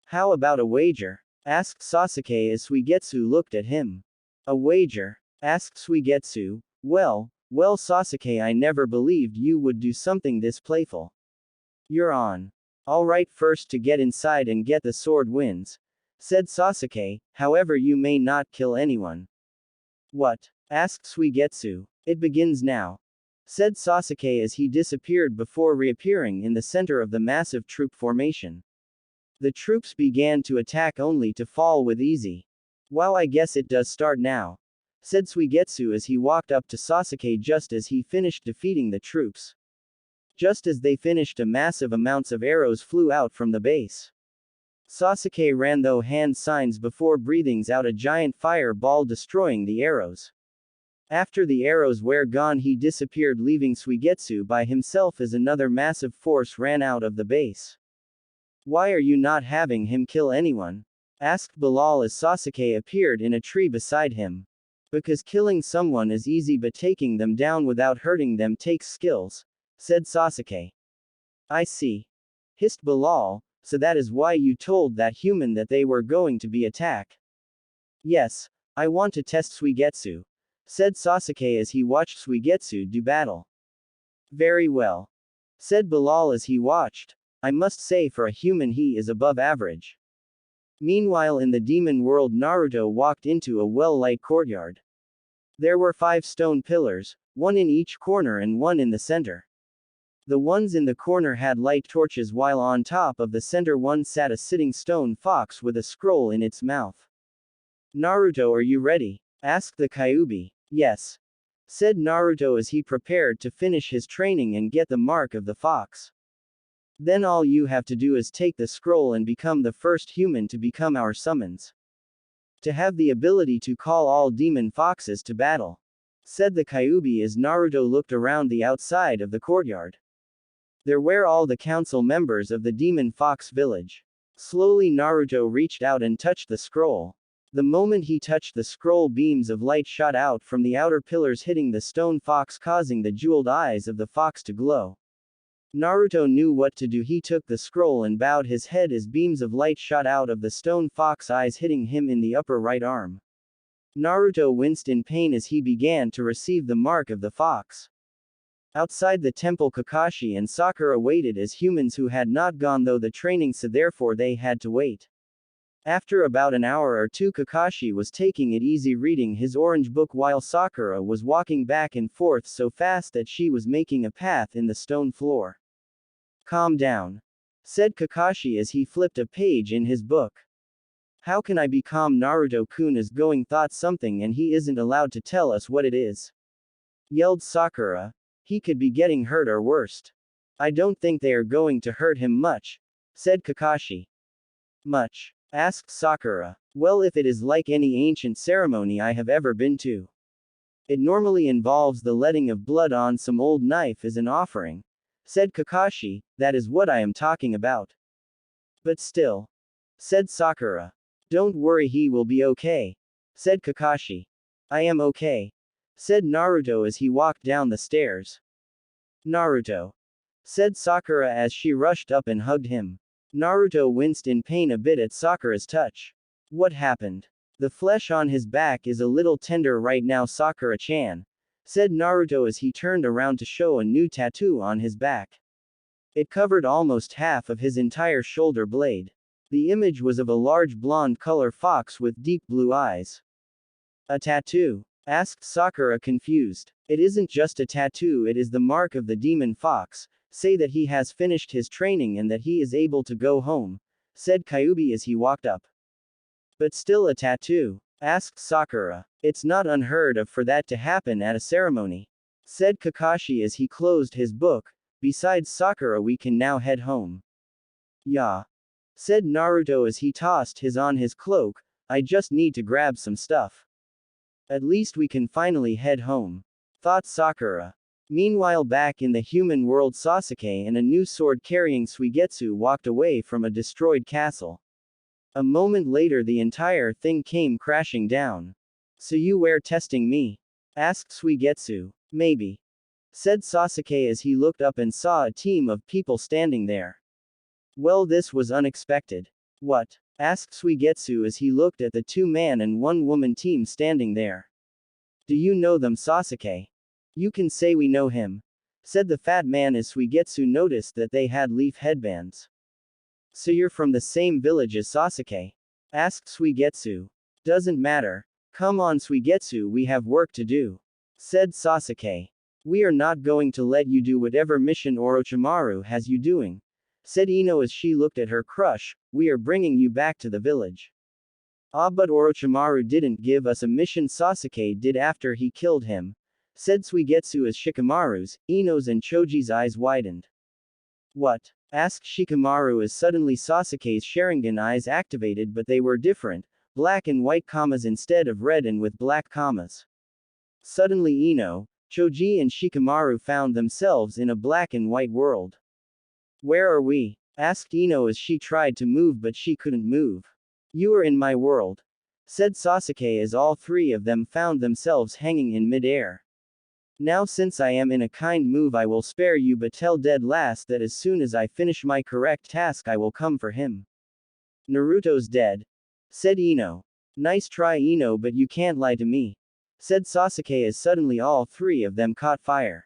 How about a wager? Asked Sasuke as Suigetsu looked at him. A wager? Asked Suigetsu. Well, Sasuke, I never believed you would do something this playful. You're on. Alright, first to get inside and get the sword wins, said Sasuke, however you may not kill anyone. What? Asked Suigetsu. It begins now, said Sasuke as he disappeared before reappearing in the center of the massive troop formation. The troops began to attack only to fall with easy. Wow, I guess it does start now, said Suigetsu as he walked up to Sasuke just as he finished defeating the troops. Just as they finished, a massive amounts of arrows flew out from the base. Sasuke ran though hand signs before breathing out a giant fireball destroying the arrows. After the arrows were gone, he disappeared, leaving Suigetsu by himself as another massive force ran out of the base. Why are you not having him kill anyone? Asked Bilal as Sasuke appeared in a tree beside him. Because killing someone is easy, but taking them down without hurting them takes skills, said Sasuke. I see, hissed Bilal, so that is why you told that human that they were going to be attacked. Yes, I want to test Suigetsu, said Sasuke as he watched Suigetsu do battle. Very well, said Bilal as he watched. I must say, for a human he is above average. Meanwhile, in the demon world, Naruto walked into a well-lit courtyard. There were 5 stone pillars, one in each corner and one in the center. The ones in the corner had light torches, while on top of the center one sat a sitting stone fox with a scroll in its mouth. Naruto, are you ready? Asked the Kyuubi. Yes, said Naruto as he prepared to finish his training and get the mark of the fox. Then all you have to do is take the scroll and become the first human to become our summons. To have the ability to call all demon foxes to battle, said the Kyuubi as Naruto looked around the outside of the courtyard. There were all the council members of the demon fox village. Slowly Naruto reached out and touched the scroll. The moment he touched the scroll, beams of light shot out from the outer pillars, hitting the stone fox, causing the jeweled eyes of the fox to glow. Naruto knew what to do. He took the scroll and bowed his head as beams of light shot out of the stone fox eyes, hitting him in the upper right arm. Naruto winced in pain as he began to receive the mark of the fox. Outside the temple, Kakashi and Sakura waited as humans who had not gone through the training, so therefore they had to wait. After about an hour or two, Kakashi was taking it easy reading his orange book while Sakura was walking back and forth so fast that she was making a path in the stone floor. Calm down, said Kakashi as he flipped a page in his book. How can I be calm? Naruto-kun is going thought something and he isn't allowed to tell us what it is, yelled Sakura. He could be getting hurt or worst. I don't think they are going to hurt him much, said Kakashi. Much? Asked Sakura. Well, if it is like any ancient ceremony I have ever been to. It normally involves the letting of blood on some old knife as an offering, said Kakashi. That is what I am talking about. But still, said Sakura. Don't worry, he will be okay, said Kakashi. I am okay, said Naruto as he walked down the stairs. Naruto, said Sakura as she rushed up and hugged him. Naruto winced in pain a bit at Sakura's touch. What happened? The flesh on his back is a little tender right now, Sakura-chan, said Naruto as he turned around to show a new tattoo on his back. It covered almost half of his entire shoulder blade. The image was of a large blonde color fox with deep blue eyes. A tattoo? Asked Sakura, confused. It isn't just a tattoo, it is the mark of the demon fox. Say that he has finished his training and that he is able to go home, said Kyuubi as he walked up. But still a tattoo? Asked Sakura. It's not unheard of for that to happen at a ceremony. said Kakashi as he closed his book. Besides Sakura, we can now head home. Yeah, said Naruto as he tossed his cloak. I just need to grab some stuff. At least we can finally head home, thought Sakura. Meanwhile, back in the human world, Sasuke and a new sword-carrying Suigetsu walked away from a destroyed castle. A moment later, the entire thing came crashing down. So you were testing me? Asked Suigetsu. Maybe, said Sasuke as he looked up and saw a team of people standing there. Well, this was unexpected. What? Asked Suigetsu as he looked at the 2-man and 1-woman team standing there. Do you know them, Sasuke? You can say we know him, said the fat man as Suigetsu noticed that they had leaf headbands. So you're from the same village as Sasuke? Asked Suigetsu. Doesn't matter. Come on, Suigetsu, we have work to do, said Sasuke. We are not going to let you do whatever mission Orochimaru has you doing, said Ino as she looked at her crush. We are bringing you back to the village. Ah, but Orochimaru didn't give us a mission, Sasuke did after he killed him, said Suigetsu as Shikamaru's, Ino's and Choji's eyes widened. What? Asked Shikamaru as suddenly Sasuke's Sharingan eyes activated, but they were different, black and white commas instead of red and with black commas. Suddenly Ino, Choji and Shikamaru found themselves in a black and white world. Where are we? Asked Ino as she tried to move but she couldn't move. You are in my world, said Sasuke as all 3 of them found themselves hanging in mid-air. Now since I am in a kind move I will spare you, but tell Dead Last that as soon as I finish my correct task I will come for him. Naruto's dead, said Ino. Nice try, Ino, but you can't lie to me, said Sasuke as suddenly all 3 of them caught fire.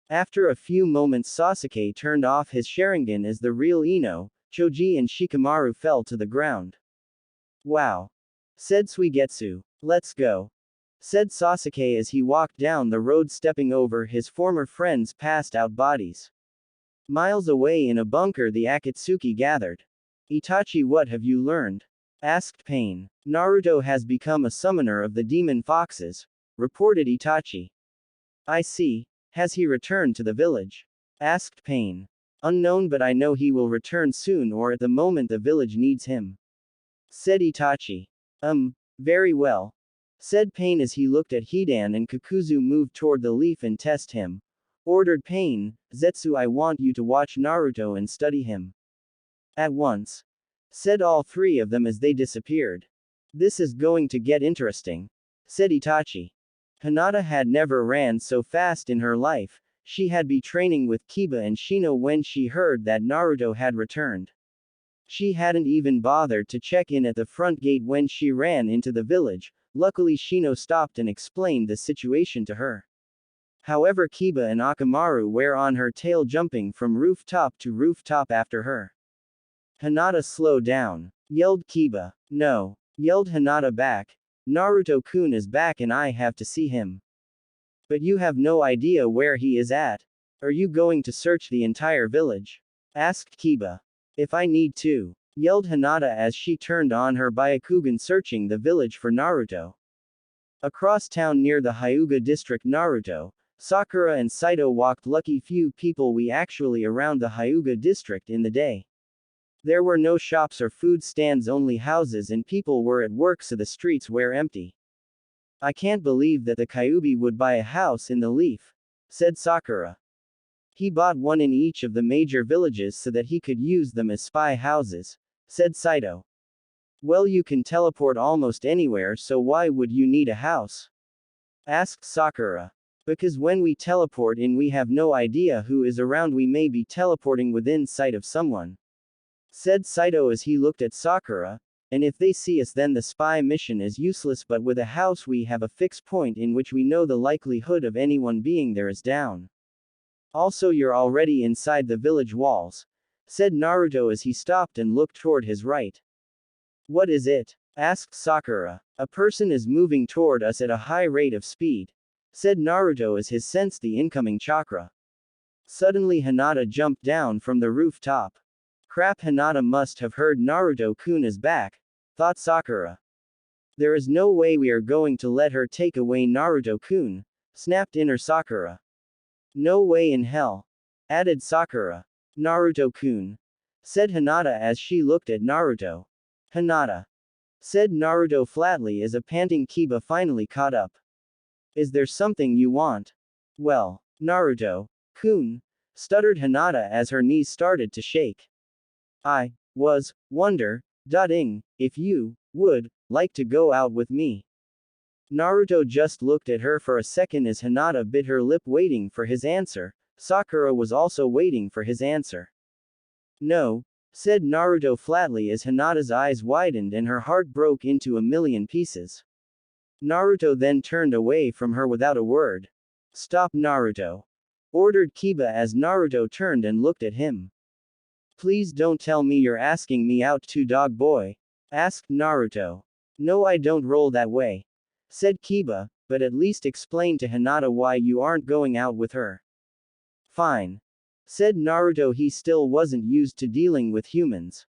After a few moments Sasuke turned off his Sharingan as the real Ino, Choji and Shikamaru fell to the ground. Wow, said Suigetsu. Let's go, said Sasuke as he walked down the road stepping over his former friends' passed out bodies. Miles away in a bunker the Akatsuki gathered. Itachi, what have you learned? Asked Pain. Naruto has become a summoner of the demon foxes, reported Itachi. I see. Has he returned to the village? Asked Pain. Unknown, but I know he will return soon or at the moment the village needs him, said Itachi. Very well, said Pain as he looked at Hidan and Kakuzu moved toward the leaf and test him. Ordered Pain. Zetsu, I want you to watch Naruto and study him. At once, said all 3 of them as they disappeared. This is going to get interesting, said Itachi. Hinata had never ran so fast in her life. She had been training with Kiba and Shino when she heard that Naruto had returned. She hadn't even bothered to check in at the front gate when she ran into the village. Luckily Shino stopped and explained the situation to her. However, Kiba and Akamaru were on her tail jumping from rooftop to rooftop after her. Hinata, slow down, yelled Kiba. No, yelled Hinata back. Naruto-kun is back and I have to see him. But you have no idea where he is at. Are you going to search the entire village? Asked Kiba. If I need to, yelled Hinata as she turned on her Byakugan searching the village for Naruto. Across town near the Hyuga district, Naruto, Sakura and Saito walked. Lucky few people we actually around the Hyuga district in the day. There were no shops or food stands, only houses, and people were at work, so the streets were empty. I can't believe that the Kyuubi would buy a house in the leaf, said Sakura. He bought one in each of the major villages so that he could use them as spy houses, said Saito. Well, you can teleport almost anywhere, so why would you need a house? Asked Sakura. Because when we teleport in, we have no idea who is around. We may be teleporting within sight of someone, said Saito as he looked at Sakura. And if they see us, then the spy mission is useless, but with a house we have a fixed point in which we know the likelihood of anyone being there is down. Also, you're already inside the village walls, said Naruto as he stopped and looked toward his right. What is it? Asked Sakura. A person is moving toward us at a high rate of speed, said Naruto as he sensed the incoming chakra. Suddenly Hinata jumped down from the rooftop. Crap, Hinata must have heard Naruto-kun is back, thought Sakura. There is no way we are going to let her take away Naruto-kun, snapped inner Sakura. No way in hell, added Sakura. Naruto-kun, said Hinata as she looked at Naruto. Hinata, said Naruto flatly as a panting Kiba finally caught up. Is there something you want? Well, Naruto-kun, stuttered Hinata as her knees started to shake. I wondering if you would like to go out with me. Naruto just looked at her for a second as Hinata bit her lip waiting for his answer. Sakura was also waiting for his answer. No, said Naruto flatly as Hinata's eyes widened and her heart broke into a million pieces. Naruto then turned away from her without a word. Stop, Naruto, ordered Kiba as Naruto turned and looked at him. Please don't tell me you're asking me out too, dog boy, asked Naruto. No, I don't roll that way, said Kiba, but at least explain to Hinata why you aren't going out with her. Fine, said Naruto. He still wasn't used to dealing with humans.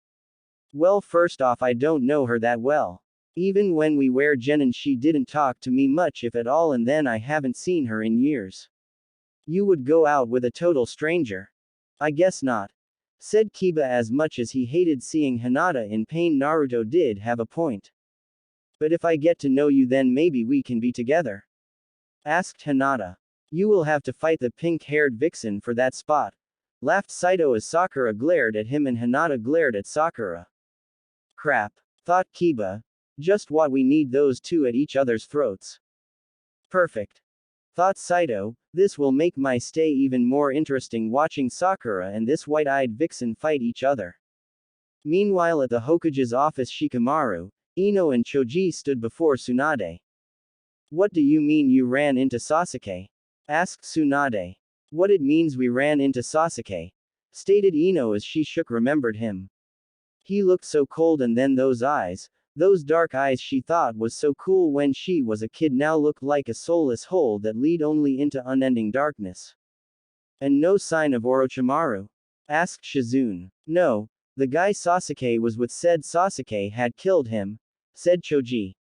Well, first off, I don't know her that well. Even when we were genin, she didn't talk to me much if at all, and then I haven't seen her in years. You would go out with a total stranger? I guess not, said Kiba. As much as he hated seeing Hinata in pain, Naruto did have a point. But if I get to know you, then maybe we can be together, asked Hinata. You will have to fight the pink-haired vixen for that spot, laughed Saito as Sakura glared at him and Hinata glared at Sakura. Crap, thought Kiba. Just what we need, those two at each other's throats. Perfect, thought Saito. This will make my stay even more interesting, watching Sakura and this white-eyed vixen fight each other. Meanwhile, at the Hokage's office, Shikamaru, Ino and Choji stood before Tsunade. What do you mean you ran into Sasuke? Asked Tsunade. What it means we ran into Sasuke, stated Ino as she remembered him. He looked so cold, and then those eyes, those dark eyes she thought was so cool when she was a kid, now looked like a soulless hole that lead only into unending darkness. And no sign of Orochimaru? Asked Shizune. No, the guy Sasuke was with said Sasuke had killed him, said Choji.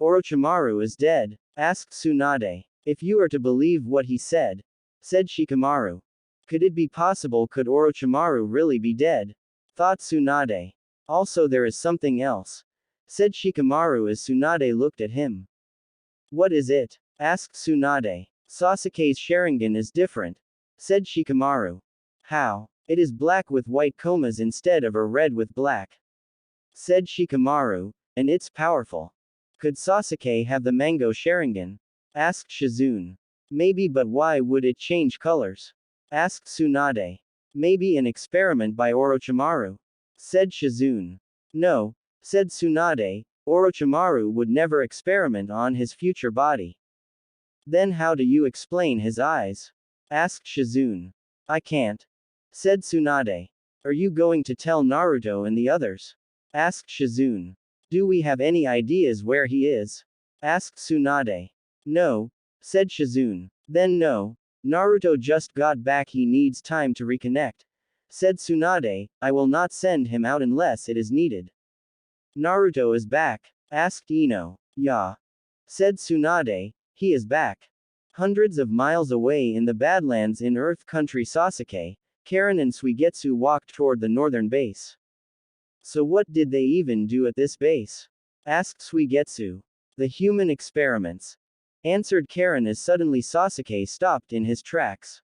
Orochimaru is dead? Asked Tsunade. If you are to believe what he said, said Shikamaru. Could it be possible? Could Orochimaru really be dead? Thought Tsunade. Also, there is something else, said Shikamaru as Tsunade looked at him. What is it? Asked Tsunade. Sasuke's Sharingan is different, said Shikamaru. How? It is black with white comas instead of a red with black, said Shikamaru, and it's powerful. Could Sasuke have the mango Sharingan? Asked Shizune. Maybe, but why would it change colors? Asked Tsunade. Maybe an experiment by Orochimaru, said Shizune. No, said Tsunade, Orochimaru would never experiment on his future body. Then how do you explain his eyes? Asked Shizune. I can't, said Tsunade. Are you going to tell Naruto and the others? Asked Shizune. Do we have any ideas where he is? Asked Tsunade. No, said Shizune. Then no. Naruto just got back, he needs time to reconnect, said Tsunade. I will not send him out unless it is needed. Naruto is back? Asked Ino. Yeah, said Tsunade, he is back. Hundreds of miles away in the Badlands in Earth Country, Sasuke, Karen and Suigetsu walked toward the northern base. So what did they even do at this base? Asked Suigetsu. The human experiments, answered Karen as suddenly Sasuke stopped in his tracks.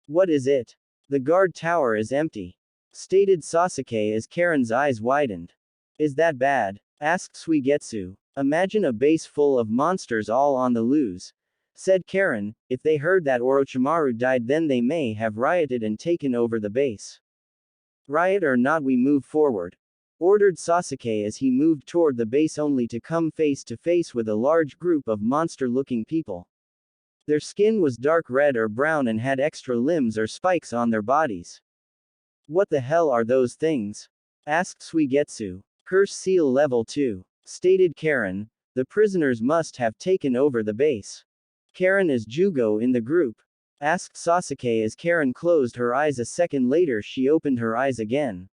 What is it? The guard tower is empty, stated Sasuke as Karen's eyes widened. Is that bad? Asked Suigetsu. Imagine a base full of monsters all on the loose, said Karen. If they heard that Orochimaru died, then they may have rioted and taken over the base. Riot or not, we move forward, ordered Sasuke as he moved toward the base only to come face to face with a large group of monster-looking people. Their skin was dark red or brown and had extra limbs or spikes on their bodies. What the hell are those things? Asked Suigetsu. Curse seal level 2, stated Karen. The prisoners must have taken over the base. Karen is Jugo in the group? Asked Sasuke as Karen closed her eyes. A second later she opened her eyes again.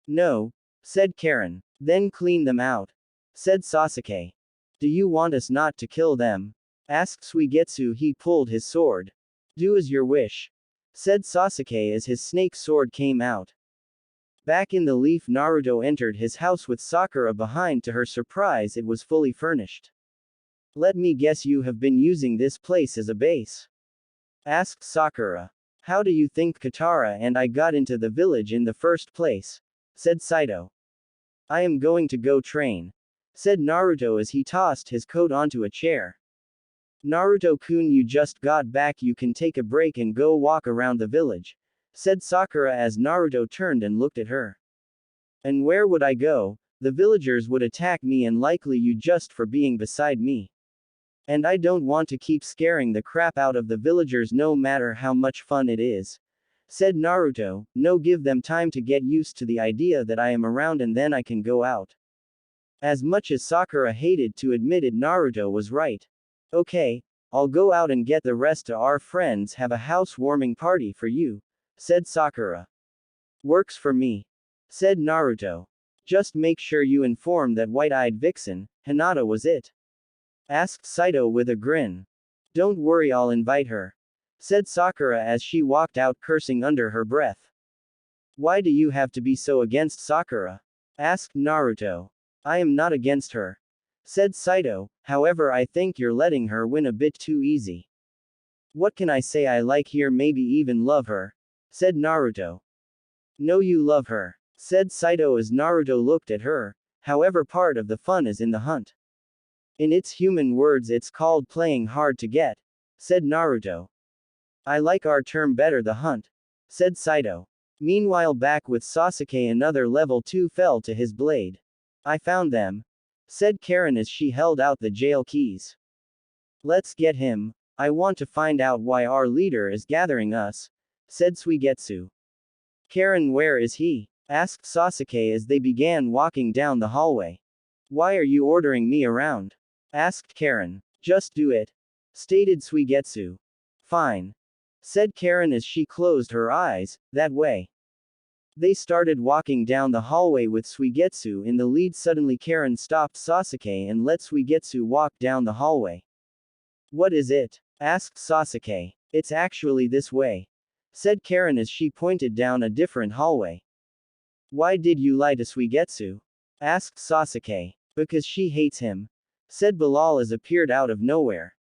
No, said Karen. Then clean them out, said Sasuke. Do you want us not to kill them? Asked Suigetsu. He pulled his sword. Do as your wish, said Sasuke as his snake sword came out. Back in the leaf, Naruto entered his house with Sakura behind. To her surprise, it was fully furnished. Let me guess, you have been using this place as a base? Asked Sakura. How do you think Katara and I got into the village in the first place? Said Saito. I am going to go train, said Naruto as he tossed his coat onto a chair. Naruto-kun, you just got back, you can take a break and go walk around the village, said Sakura as Naruto turned and looked at her. And where would I go? The villagers would attack me and likely you just for being beside me. And I don't want to keep scaring the crap out of the villagers no matter how much fun it is, said Naruto. No, give them time to get used to the idea that I am around and then I can go out. As much as Sakura hated to admit it, Naruto was right. Okay, I'll go out and get the rest of our friends have a housewarming party for you, said Sakura. Works for me, said Naruto. Just make sure you inform that white-eyed vixen, Hinata was it? Asked Saito with a grin. Don't worry, I'll invite her, said Sakura as she walked out cursing under her breath. Why do you have to be so against Sakura? Asked Naruto. I am not against her, said Saito, however I think you're letting her win a bit too easy. What can I say, I like her, maybe even love her, said Naruto. No, you love her, said Saito as Naruto looked at her, however part of the fun is in the hunt. In its human words, it's called playing hard to get, said Naruto. I like our term better, the hunt, said Saito. Meanwhile, back with Sasuke, another level 2 fell to his blade. I found them, said Karen as she held out the jail keys. Let's get him. I want to find out why our leader is gathering us, said Suigetsu. Karen, where is he? Asked Sasuke as they began walking down the hallway. Why are you ordering me around? Asked Karen. Just do it, stated Suigetsu. Fine, said Karen as she closed her eyes. That way. They started walking down the hallway with Suigetsu in the lead. Suddenly Karen stopped Sasuke and let Suigetsu walk down the hallway. What is it? Asked Sasuke. It's actually this way, said Karen as she pointed down a different hallway. Why did you lie to Suigetsu? Asked Sasuke. Because she hates him, said Bilal as appeared out of nowhere.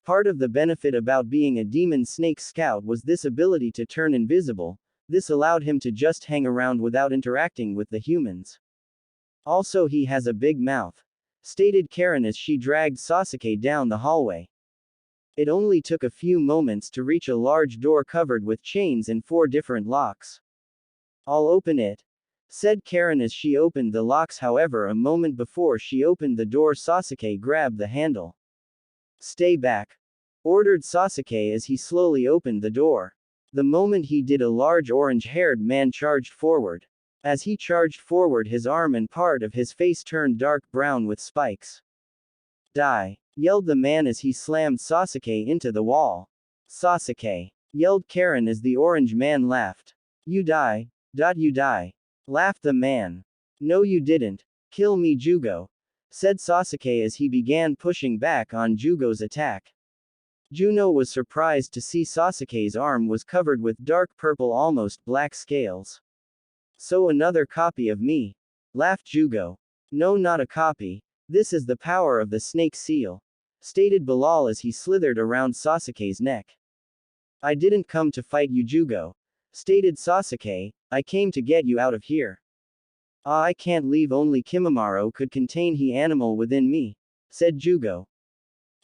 Part of the benefit about being a demon snake scout was this ability to turn invisible. This allowed him to just hang around without interacting with the humans. Also, he has a big mouth, stated Karen as she dragged Sasuke down the hallway. It only took a few moments to reach a large door covered with chains and 4 different locks. I'll open it, said Karen as she opened the locks. However, a moment before she opened the door, Sasuke grabbed the handle. Stay back, ordered Sasuke as he slowly opened the door. The moment he did, a large orange-haired man charged forward. As he charged forward, his arm and part of his face turned dark brown with spikes. Die, yelled the man as he slammed Sasuke into the wall. Sasuke, yelled Karen as the orange man laughed. You die, you die, laughed the man. No, you didn't. Kill me, Jugo, said Sasuke as he began pushing back on Jugo's attack. Juno was surprised to see Sasuke's arm was covered with dark purple, almost black scales. So another copy of me, laughed Jugo. No, not a copy. This is the power of the snake seal, stated Bilal as he slithered around Sasuke's neck. I didn't come to fight you, Jugo, stated Sasuke. I came to get you out of here. Ah, I can't leave, only Kimimaro could contain he animal within me, said Jugo.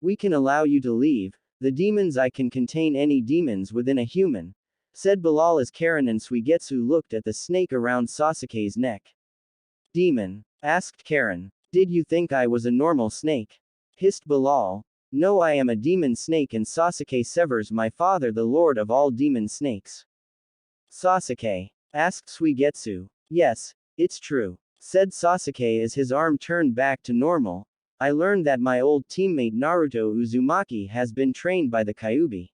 We can allow you to leave. The demons, I can contain any demons within a human, said Bilal as Karen and Suigetsu looked at the snake around Sasuke's neck. Demon? Asked Karen. Did you think I was a normal snake? Hissed Bilal. No, I am a demon snake, and Sasuke severs my father, the lord of all demon snakes. Sasuke? Asked Suigetsu. Yes, it's true, said Sasuke as his arm turned back to normal. I learned that my old teammate Naruto Uzumaki has been trained by the Kyuubi.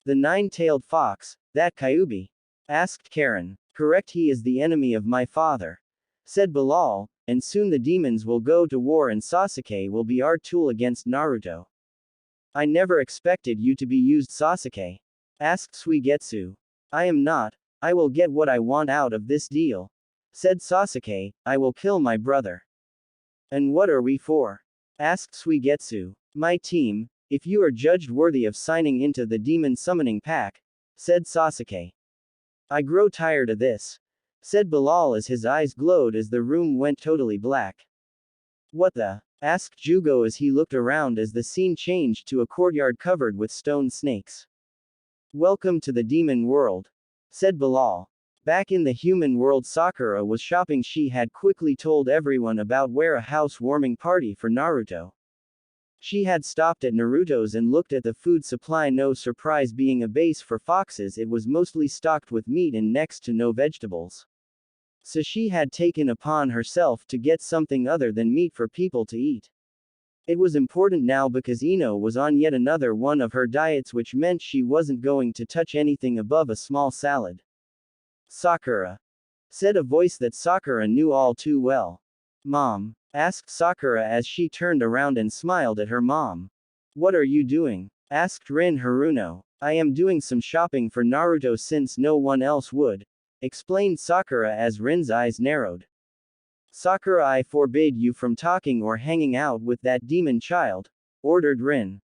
The 9-tailed fox, that Kyuubi? Asked Karen. Correct, he is the enemy of my father, said Bilal, and soon the demons will go to war and Sasuke will be our tool against Naruto. I never expected you to be used, Sasuke. Asked Suigetsu. I am not. I will get what I want out of this deal. Said Sasuke, I will kill my brother. And what are we for? Asked Suigetsu. My team, if you are judged worthy of signing into the demon summoning pack, said Sasuke. I grow tired of this, said Bilal as his eyes glowed as the room went totally black. What the? Asked Jugo as he looked around as the scene changed to a courtyard covered with stone snakes. Welcome to the demon world, said Bilal. Back in the human world, Sakura was shopping. She had quickly told everyone about where a housewarming party for Naruto. She had stopped at Naruto's and looked at the food supply. No surprise, being a base for foxes, it was mostly stocked with meat and next to no vegetables. So she had taken upon herself to get something other than meat for people to eat. It was important now because Ino was on yet another one of her diets, which meant she wasn't going to touch anything above a small salad. Sakura, said a voice that Sakura knew all too well. Mom, asked Sakura as she turned around and smiled at her mom. What are you doing? Asked Rin Haruno. I am doing some shopping for Naruto since no one else would, explained Sakura as Rin's eyes narrowed. Sakura, I forbid you from talking or hanging out with that demon child, ordered Rin.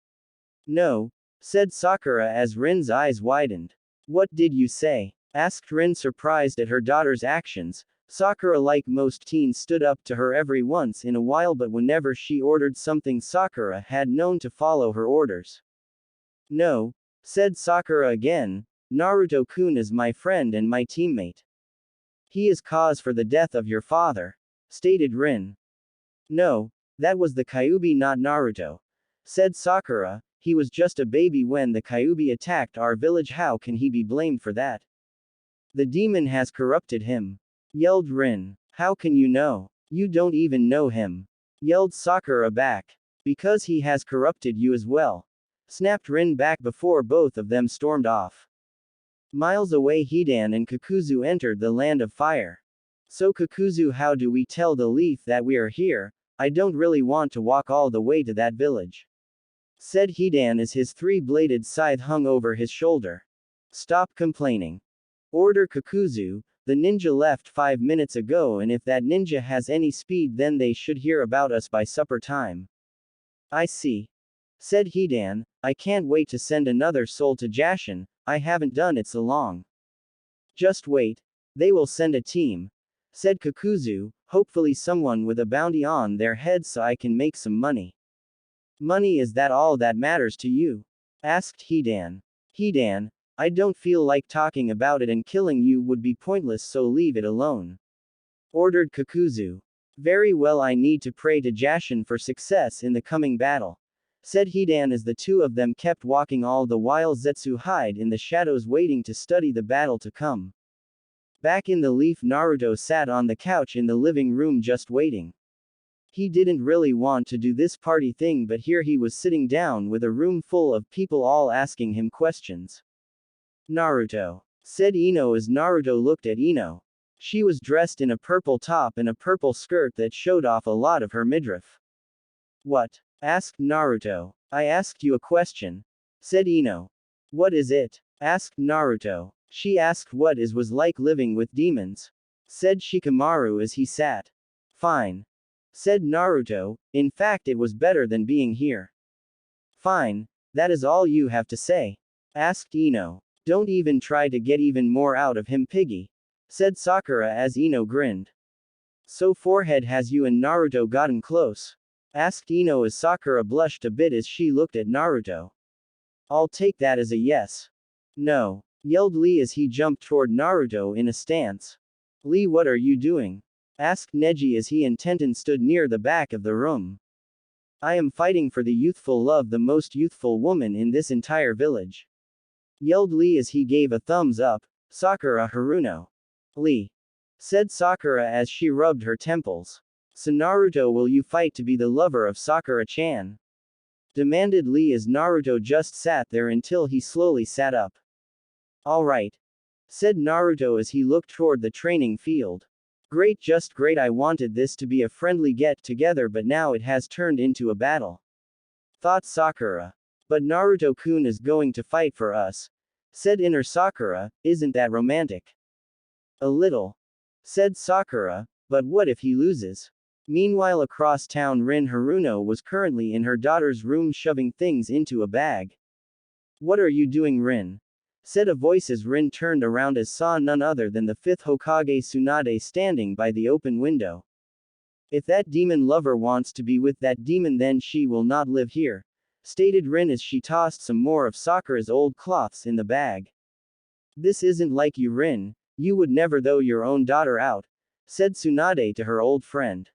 No, said Sakura as Rin's eyes widened. What did you say? Asked Rin, surprised at her daughter's actions. Sakura, like most teens, stood up to her every once in a while, but whenever she ordered something, Sakura had known to follow her orders. No, said Sakura again, Naruto-kun is my friend and my teammate. He is cause for the death of your father, stated Rin. No, that was the Kyuubi, not Naruto, said Sakura. He was just a baby when the Kyuubi attacked our village. How can he be blamed for that? The demon has corrupted him, yelled Rin. How can you know? You don't even know him, yelled Sakura back. Because he has corrupted you as well, snapped Rin back before both of them stormed off. Miles away, Hidan and Kakuzu entered the land of fire. So Kakuzu, how do we tell the Leaf that we are here? I don't really want to walk all the way to that village, said Hidan as his three-bladed scythe hung over his shoulder. Stop complaining, ordered Kakuzu. The ninja left 5 minutes ago, and if that ninja has any speed, then they should hear about us by supper time. I see, said Hidan. I can't wait to send another soul to Jashin. I haven't done it so long. Just wait. They will send a team, said Kakuzu, hopefully someone with a bounty on their head so I can make some money. Money, is that all that matters to you? Asked Hidan. Hidan, I don't feel like talking about it, and killing you would be pointless, so leave it alone, ordered Kakuzu. Very well, I need to pray to Jashin for success in the coming battle, said Hidan as the two of them kept walking, all the while Zetsu hid in the shadows waiting to study the battle to come. Back in the Leaf, Naruto sat on the couch in the living room just waiting. He didn't really want to do this party thing, but here he was sitting down with a room full of people all asking him questions. Naruto, said Ino as Naruto looked at Ino. She was dressed in a purple top and a purple skirt that showed off a lot of her midriff. What? Asked Naruto. I asked you a question, said Ino. What is it? Asked Naruto. She asked what it was like living with demons, said Shikamaru as he sat. Fine, said Naruto. In fact, it was better than being here. Fine, that is all you have to say? Asked Ino. Don't even try to get even more out of him, piggy, said Sakura as Ino grinned. So forehead, has you and Naruto gotten close? Asked Ino as Sakura blushed a bit as she looked at Naruto. I'll take that as a yes. No, yelled Lee as he jumped toward Naruto in a stance. Lee, what are you doing? Asked Neji as he and Tenten stood near the back of the room. I am fighting for the youthful love, the most youthful woman in this entire village, yelled Lee as he gave a thumbs up. Sakura, Haruno. Lee, said Sakura as she rubbed her temples. So Naruto, will you fight to be the lover of Sakura-chan? Demanded Lee as Naruto just sat there until he slowly sat up. Alright, said Naruto as he looked toward the training field. Great, just great. I wanted this to be a friendly get-together, but now it has turned into a battle, thought Sakura. But Naruto-kun is going to fight for us, said inner Sakura. Isn't that romantic? A little, said Sakura, but what if he loses? Meanwhile, across town, Rin Haruno was currently in her daughter's room shoving things into a bag. What are you doing, Rin? Said a voice as Rin turned around and saw none other than the fifth Hokage Tsunade standing by the open window. If that demon lover wants to be with that demon, then she will not live here, stated Rin as she tossed some more of Sakura's old cloths in the bag. This isn't like you, Rin. You would never throw your own daughter out, said Tsunade to her old friend.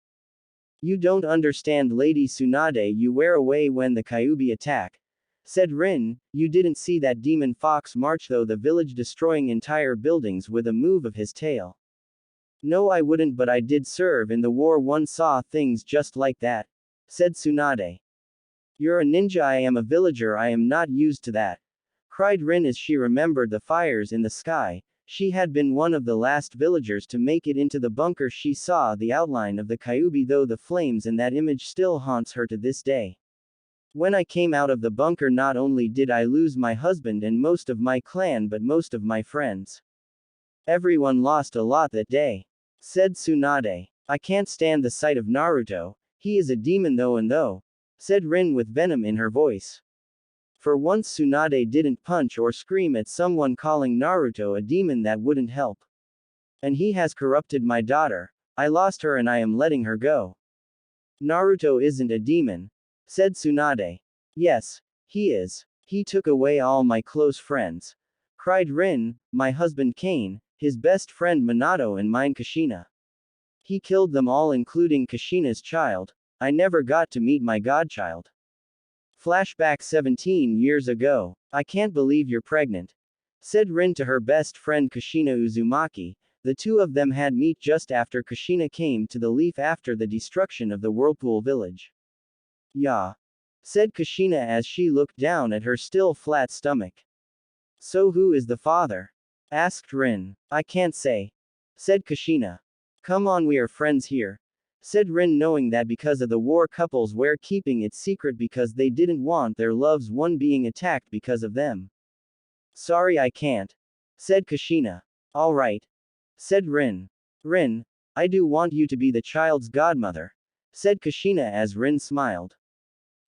You don't understand, Lady Tsunade. You were away when the Kyuubi attack, said Rin. You didn't see that demon fox march through the village, destroying entire buildings with a move of his tail. No, I wouldn't, but I did serve in the war. One saw things just like that, said Tsunade. You're a ninja. I am a villager. I am not used to that, cried Rin as she remembered the fires in the sky. She had been one of the last villagers to make it into the bunker. She saw the outline of the Kyuubi, though the flames, and that image still haunts her to this day. When I came out of the bunker, not only did I lose my husband and most of my clan, but most of my friends. Everyone lost a lot that day, said Tsunade. I can't stand the sight of Naruto. He is a demon though, said Rin with venom in her voice. For once, Tsunade didn't punch or scream at someone calling Naruto a demon. That wouldn't help. And he has corrupted my daughter. I lost her and I am letting her go. Naruto isn't a demon, said Tsunade. Yes, he is. He took away all my close friends, cried Rin. My husband Kane, his best friend Minato, and mine Kushina. He killed them all, including Kushina's child. I never got to meet my godchild. Flashback 17 years ago. I can't believe you're pregnant, said Rin to her best friend Kushina Uzumaki. The two of them had met just after Kushina came to the Leaf after the destruction of the Whirlpool village. Yeah, said Kushina as she looked down at her still flat stomach. So who is the father? Asked Rin. I can't say, said Kushina. Come on, we are friends here, said Rin, knowing that because of the war, couples were keeping it secret because they didn't want their loves one being attacked because of them. Sorry, I can't, said Kushina. Alright, said Rin. Rin, I do want you to be the child's godmother, said Kushina as Rin smiled.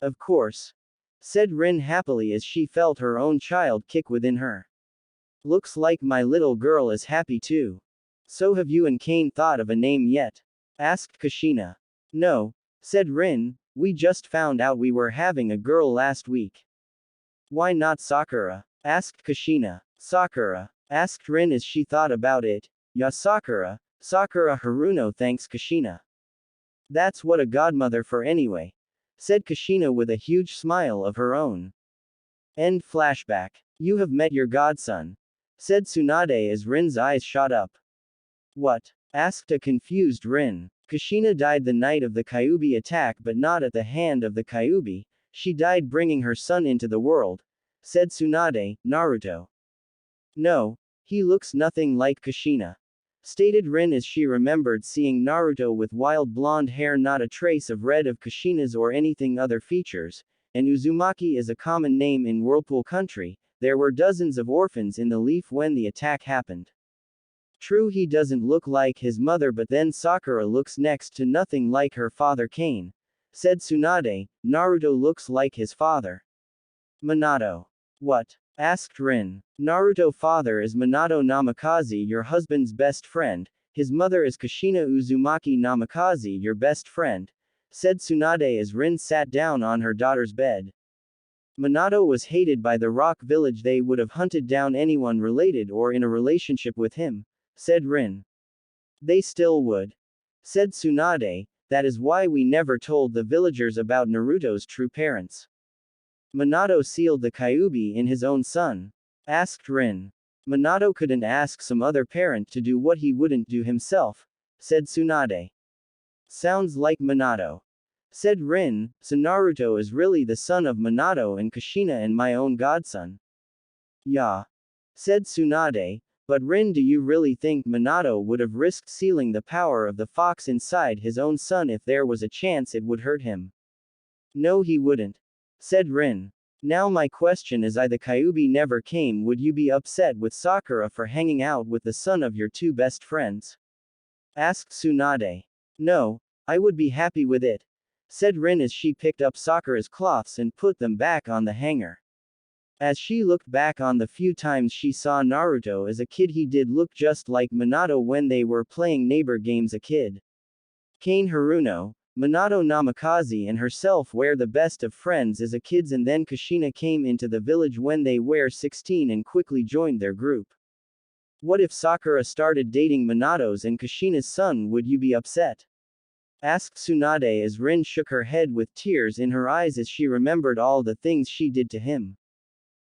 Of course, said Rin happily as she felt her own child kick within her. Looks like my little girl is happy too. So have you and Kane thought of a name yet? Asked Kushina. No, said Rin, we just found out we were having a girl last week. Why not Sakura? Asked Kushina. Sakura? Asked Rin as she thought about it. Ya Sakura, Sakura Haruno, thanks Kushina. That's what a godmother for anyway, said Kushina with a huge smile of her own. End flashback. You have met your godson, said Tsunade as Rin's eyes shot up. What? Asked a confused Rin. Kushina died the night of the Kyuubi attack, but not at the hand of the Kyuubi. She died bringing her son into the world, said Tsunade. Naruto. No, he looks nothing like Kushina, stated Rin as she remembered seeing Naruto with wild blonde hair, not a trace of red of Kushina's or anything other features, and Uzumaki is a common name in Whirlpool country. There were dozens of orphans in the Leaf when the attack happened. True, he doesn't look like his mother, but then Sakura looks next to nothing like her father Kane, said Tsunade. Naruto looks like his father. Minato. What? Asked Rin. Naruto father is Minato Namikaze, your husband's best friend. His mother is Kushina Uzumaki Namikaze, your best friend, said Tsunade as Rin sat down on her daughter's bed. Minato was hated by the Rock Village. They would have hunted down anyone related or in a relationship with him, said Rin. They still would, said Tsunade. That is why we never told the villagers about Naruto's true parents. Minato sealed the Kyuubi in his own son, asked Rin. Minato couldn't ask some other parent to do what he wouldn't do himself, said Tsunade. Sounds like Minato, said Rin. So Naruto is really the son of Minato and Kushina and my own godson. Yeah, said Tsunade. But Rin, do you really think Minato would have risked sealing the power of the fox inside his own son if there was a chance it would hurt him? No, he wouldn't, said Rin. Now my question is, I the Kyuubi never came, would you be upset with Sakura for hanging out with the son of your two best friends? Asked Tsunade. No, I would be happy with it, said Rin as she picked up Sakura's cloths and put them back on the hanger. As she looked back on the few times she saw Naruto as a kid, he did look just like Minato when they were playing neighbor games a kid. Kane Haruno, Minato Namikaze and herself were the best of friends as a kids, and then Kushina came into the village when they were 16 and quickly joined their group. What if Sakura started dating Minato's and Kushina's son, would you be upset? Asked Tsunade as Rin shook her head with tears in her eyes as she remembered all the things she did to him.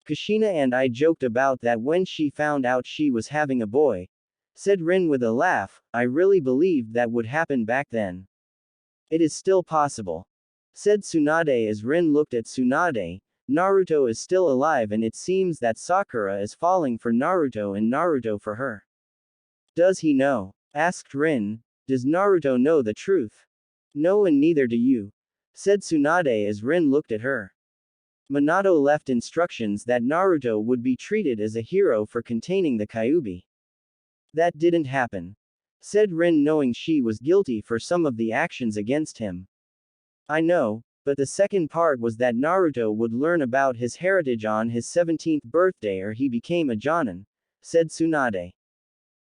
Kushina and I joked about that when she found out she was having a boy, said Rin with a laugh. I really believed that would happen back then. It is still possible, said Tsunade as Rin looked at Tsunade. Naruto is still alive and it seems that Sakura is falling for Naruto and Naruto for her. Does he know? Asked Rin. Does Naruto know the truth? No, and neither do you, said Tsunade as Rin looked at her. Minato left instructions that Naruto would be treated as a hero for containing the Kyuubi. That didn't happen, said Rin, knowing she was guilty for some of the actions against him. I know, but the second part was that Naruto would learn about his heritage on his 17th birthday or he became a Jonin, said Tsunade.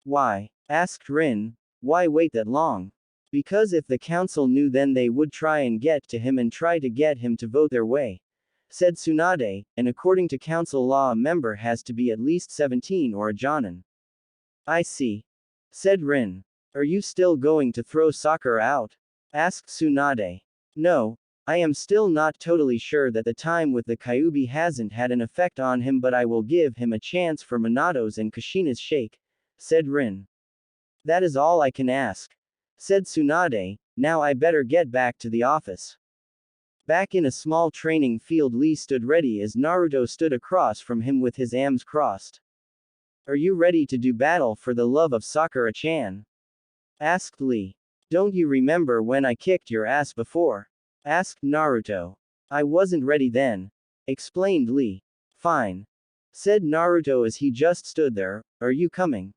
Why? Asked Rin. Why wait that long? Because if the council knew, then they would try and get to him and try to get him to vote their way, said Tsunade, and according to council law a member has to be at least 17 or a Jonin. I see, said Rin. Are you still going to throw Sakura out? Asked Tsunade. No, I am still not totally sure that the time with the Kyuubi hasn't had an effect on him, but I will give him a chance for Minato's and Kushina's shake, said Rin. That is all I can ask, said Tsunade. Now I better get back to the office. Back in a small training field, Lee stood ready as Naruto stood across from him with his arms crossed. Are you ready to do battle for the love of Sakura-chan? Asked Lee. Don't you remember when I kicked your ass before? Asked Naruto. I wasn't ready then, explained Lee. Fine, said Naruto as he just stood there. Are you coming?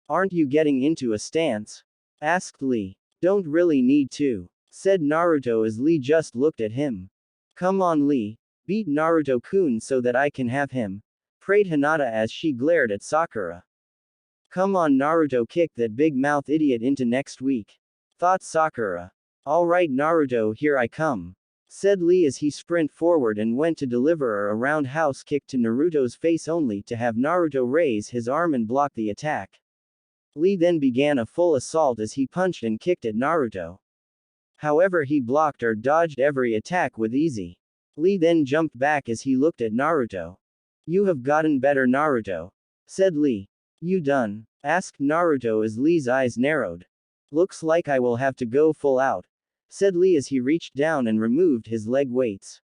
Aren't you getting into a stance? Asked Lee. Don't really need to, said Naruto as Lee just looked at him. Come on Lee, beat Naruto-kun so that I can have him, prayed Hinata as she glared at Sakura. Come on Naruto, kick that big mouth idiot into next week, thought Sakura. Alright Naruto, here I come, said Lee as he sprint forward and went to deliver a roundhouse kick to Naruto's face, only to have Naruto raise his arm and block the attack. Lee then began a full assault as he punched and kicked at Naruto. However, he blocked or dodged every attack with ease. Lee then jumped back as he looked at Naruto. You have gotten better Naruto, said Lee. You done? Asked Naruto as Lee's eyes narrowed. Looks like I will have to go full out, said Lee as he reached down and removed his leg weights.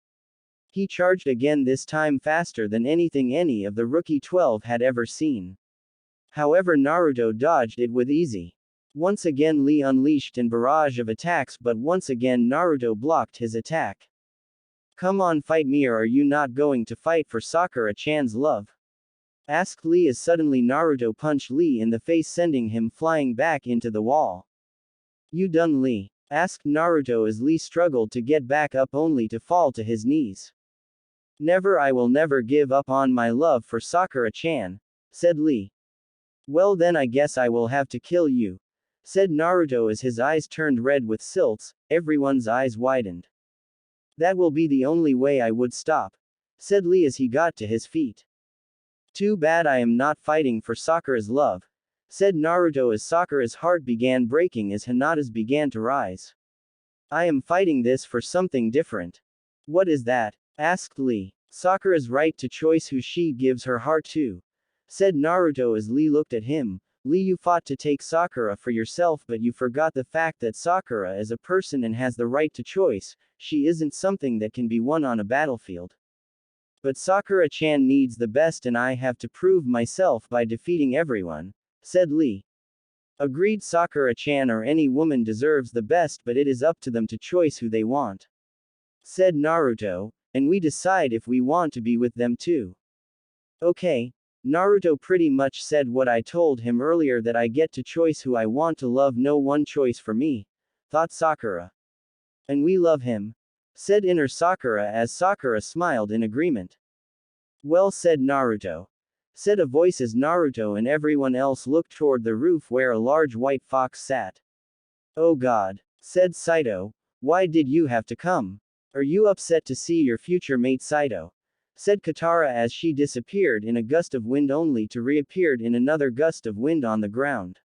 He charged again, this time faster than anything any of the rookie 12 had ever seen. However, Naruto dodged it with ease. Once again Lee unleashed an barrage of attacks, but once again Naruto blocked his attack. Come on, fight me, or are you not going to fight for Sakura-chan's love? Asked Lee as suddenly Naruto punched Lee in the face, sending him flying back into the wall. You done Lee? Asked Naruto as Lee struggled to get back up only to fall to his knees. Never, I will never give up on my love for Sakura-chan, said Lee. Well then I guess I will have to kill you, said Naruto as his eyes turned red with silts. Everyone's eyes widened. That will be the only way I would stop, said Lee as he got to his feet. Too bad I am not fighting for Sakura's love, said Naruto as Sakura's heart began breaking as Hinata's began to rise. I am fighting this for something different. What is that? Asked Lee. Sakura's right to choice who she gives her heart to, said Naruto as Lee looked at him. Lee, you fought to take Sakura for yourself, but you forgot the fact that Sakura is a person and has the right to choice. She isn't something that can be won on a battlefield. But Sakura-chan needs the best, and I have to prove myself by defeating everyone, said Lee. Agreed, Sakura-chan or any woman deserves the best, but it is up to them to choose who they want, said Naruto. and we decide if we want to be with them too. Okay. Naruto pretty much said what I told him earlier, that I get to choice who I want to love, no one choice for me, thought Sakura. And we love him, said inner Sakura as Sakura smiled in agreement. Well said, Naruto, said a voice as Naruto and everyone else looked toward the roof where a large white fox sat. Oh God, said Saito, why did you have to come? Are you upset to see your future mate Saito? Said Katara as she disappeared in a gust of wind only to reappear in another gust of wind on the ground.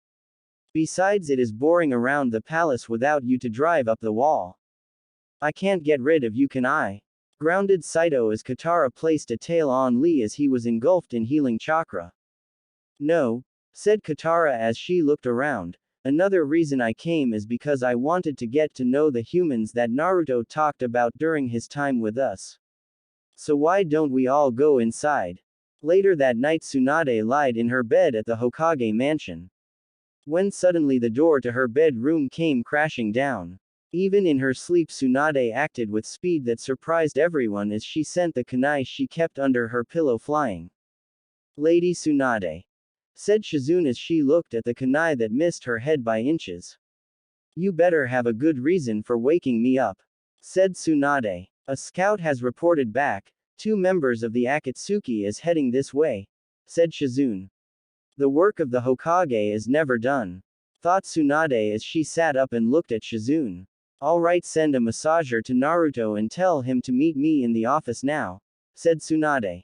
Besides, it is boring around the palace without you to drive up the wall. I can't get rid of you, can I? Grounded Saito as Katara placed a tail on Lee as he was engulfed in healing chakra. No, said Katara as she looked around. Another reason I came is because I wanted to get to know the humans that Naruto talked about during his time with us. So why don't we all go inside? Later that night, Tsunade lied in her bed at the Hokage mansion. When suddenly the door to her bedroom came crashing down. Even in her sleep, Tsunade acted with speed that surprised everyone as she sent the kunai she kept under her pillow flying. Lady Tsunade, said Shizune as she looked at the kunai that missed her head by inches. You better have a good reason for waking me up, said Tsunade. A scout has reported back. 2 members of the Akatsuki is heading this way, said Shizune. The work of the Hokage is never done, thought Tsunade as she sat up and looked at Shizune. Alright, send a massager to Naruto and tell him to meet me in the office now, said Tsunade.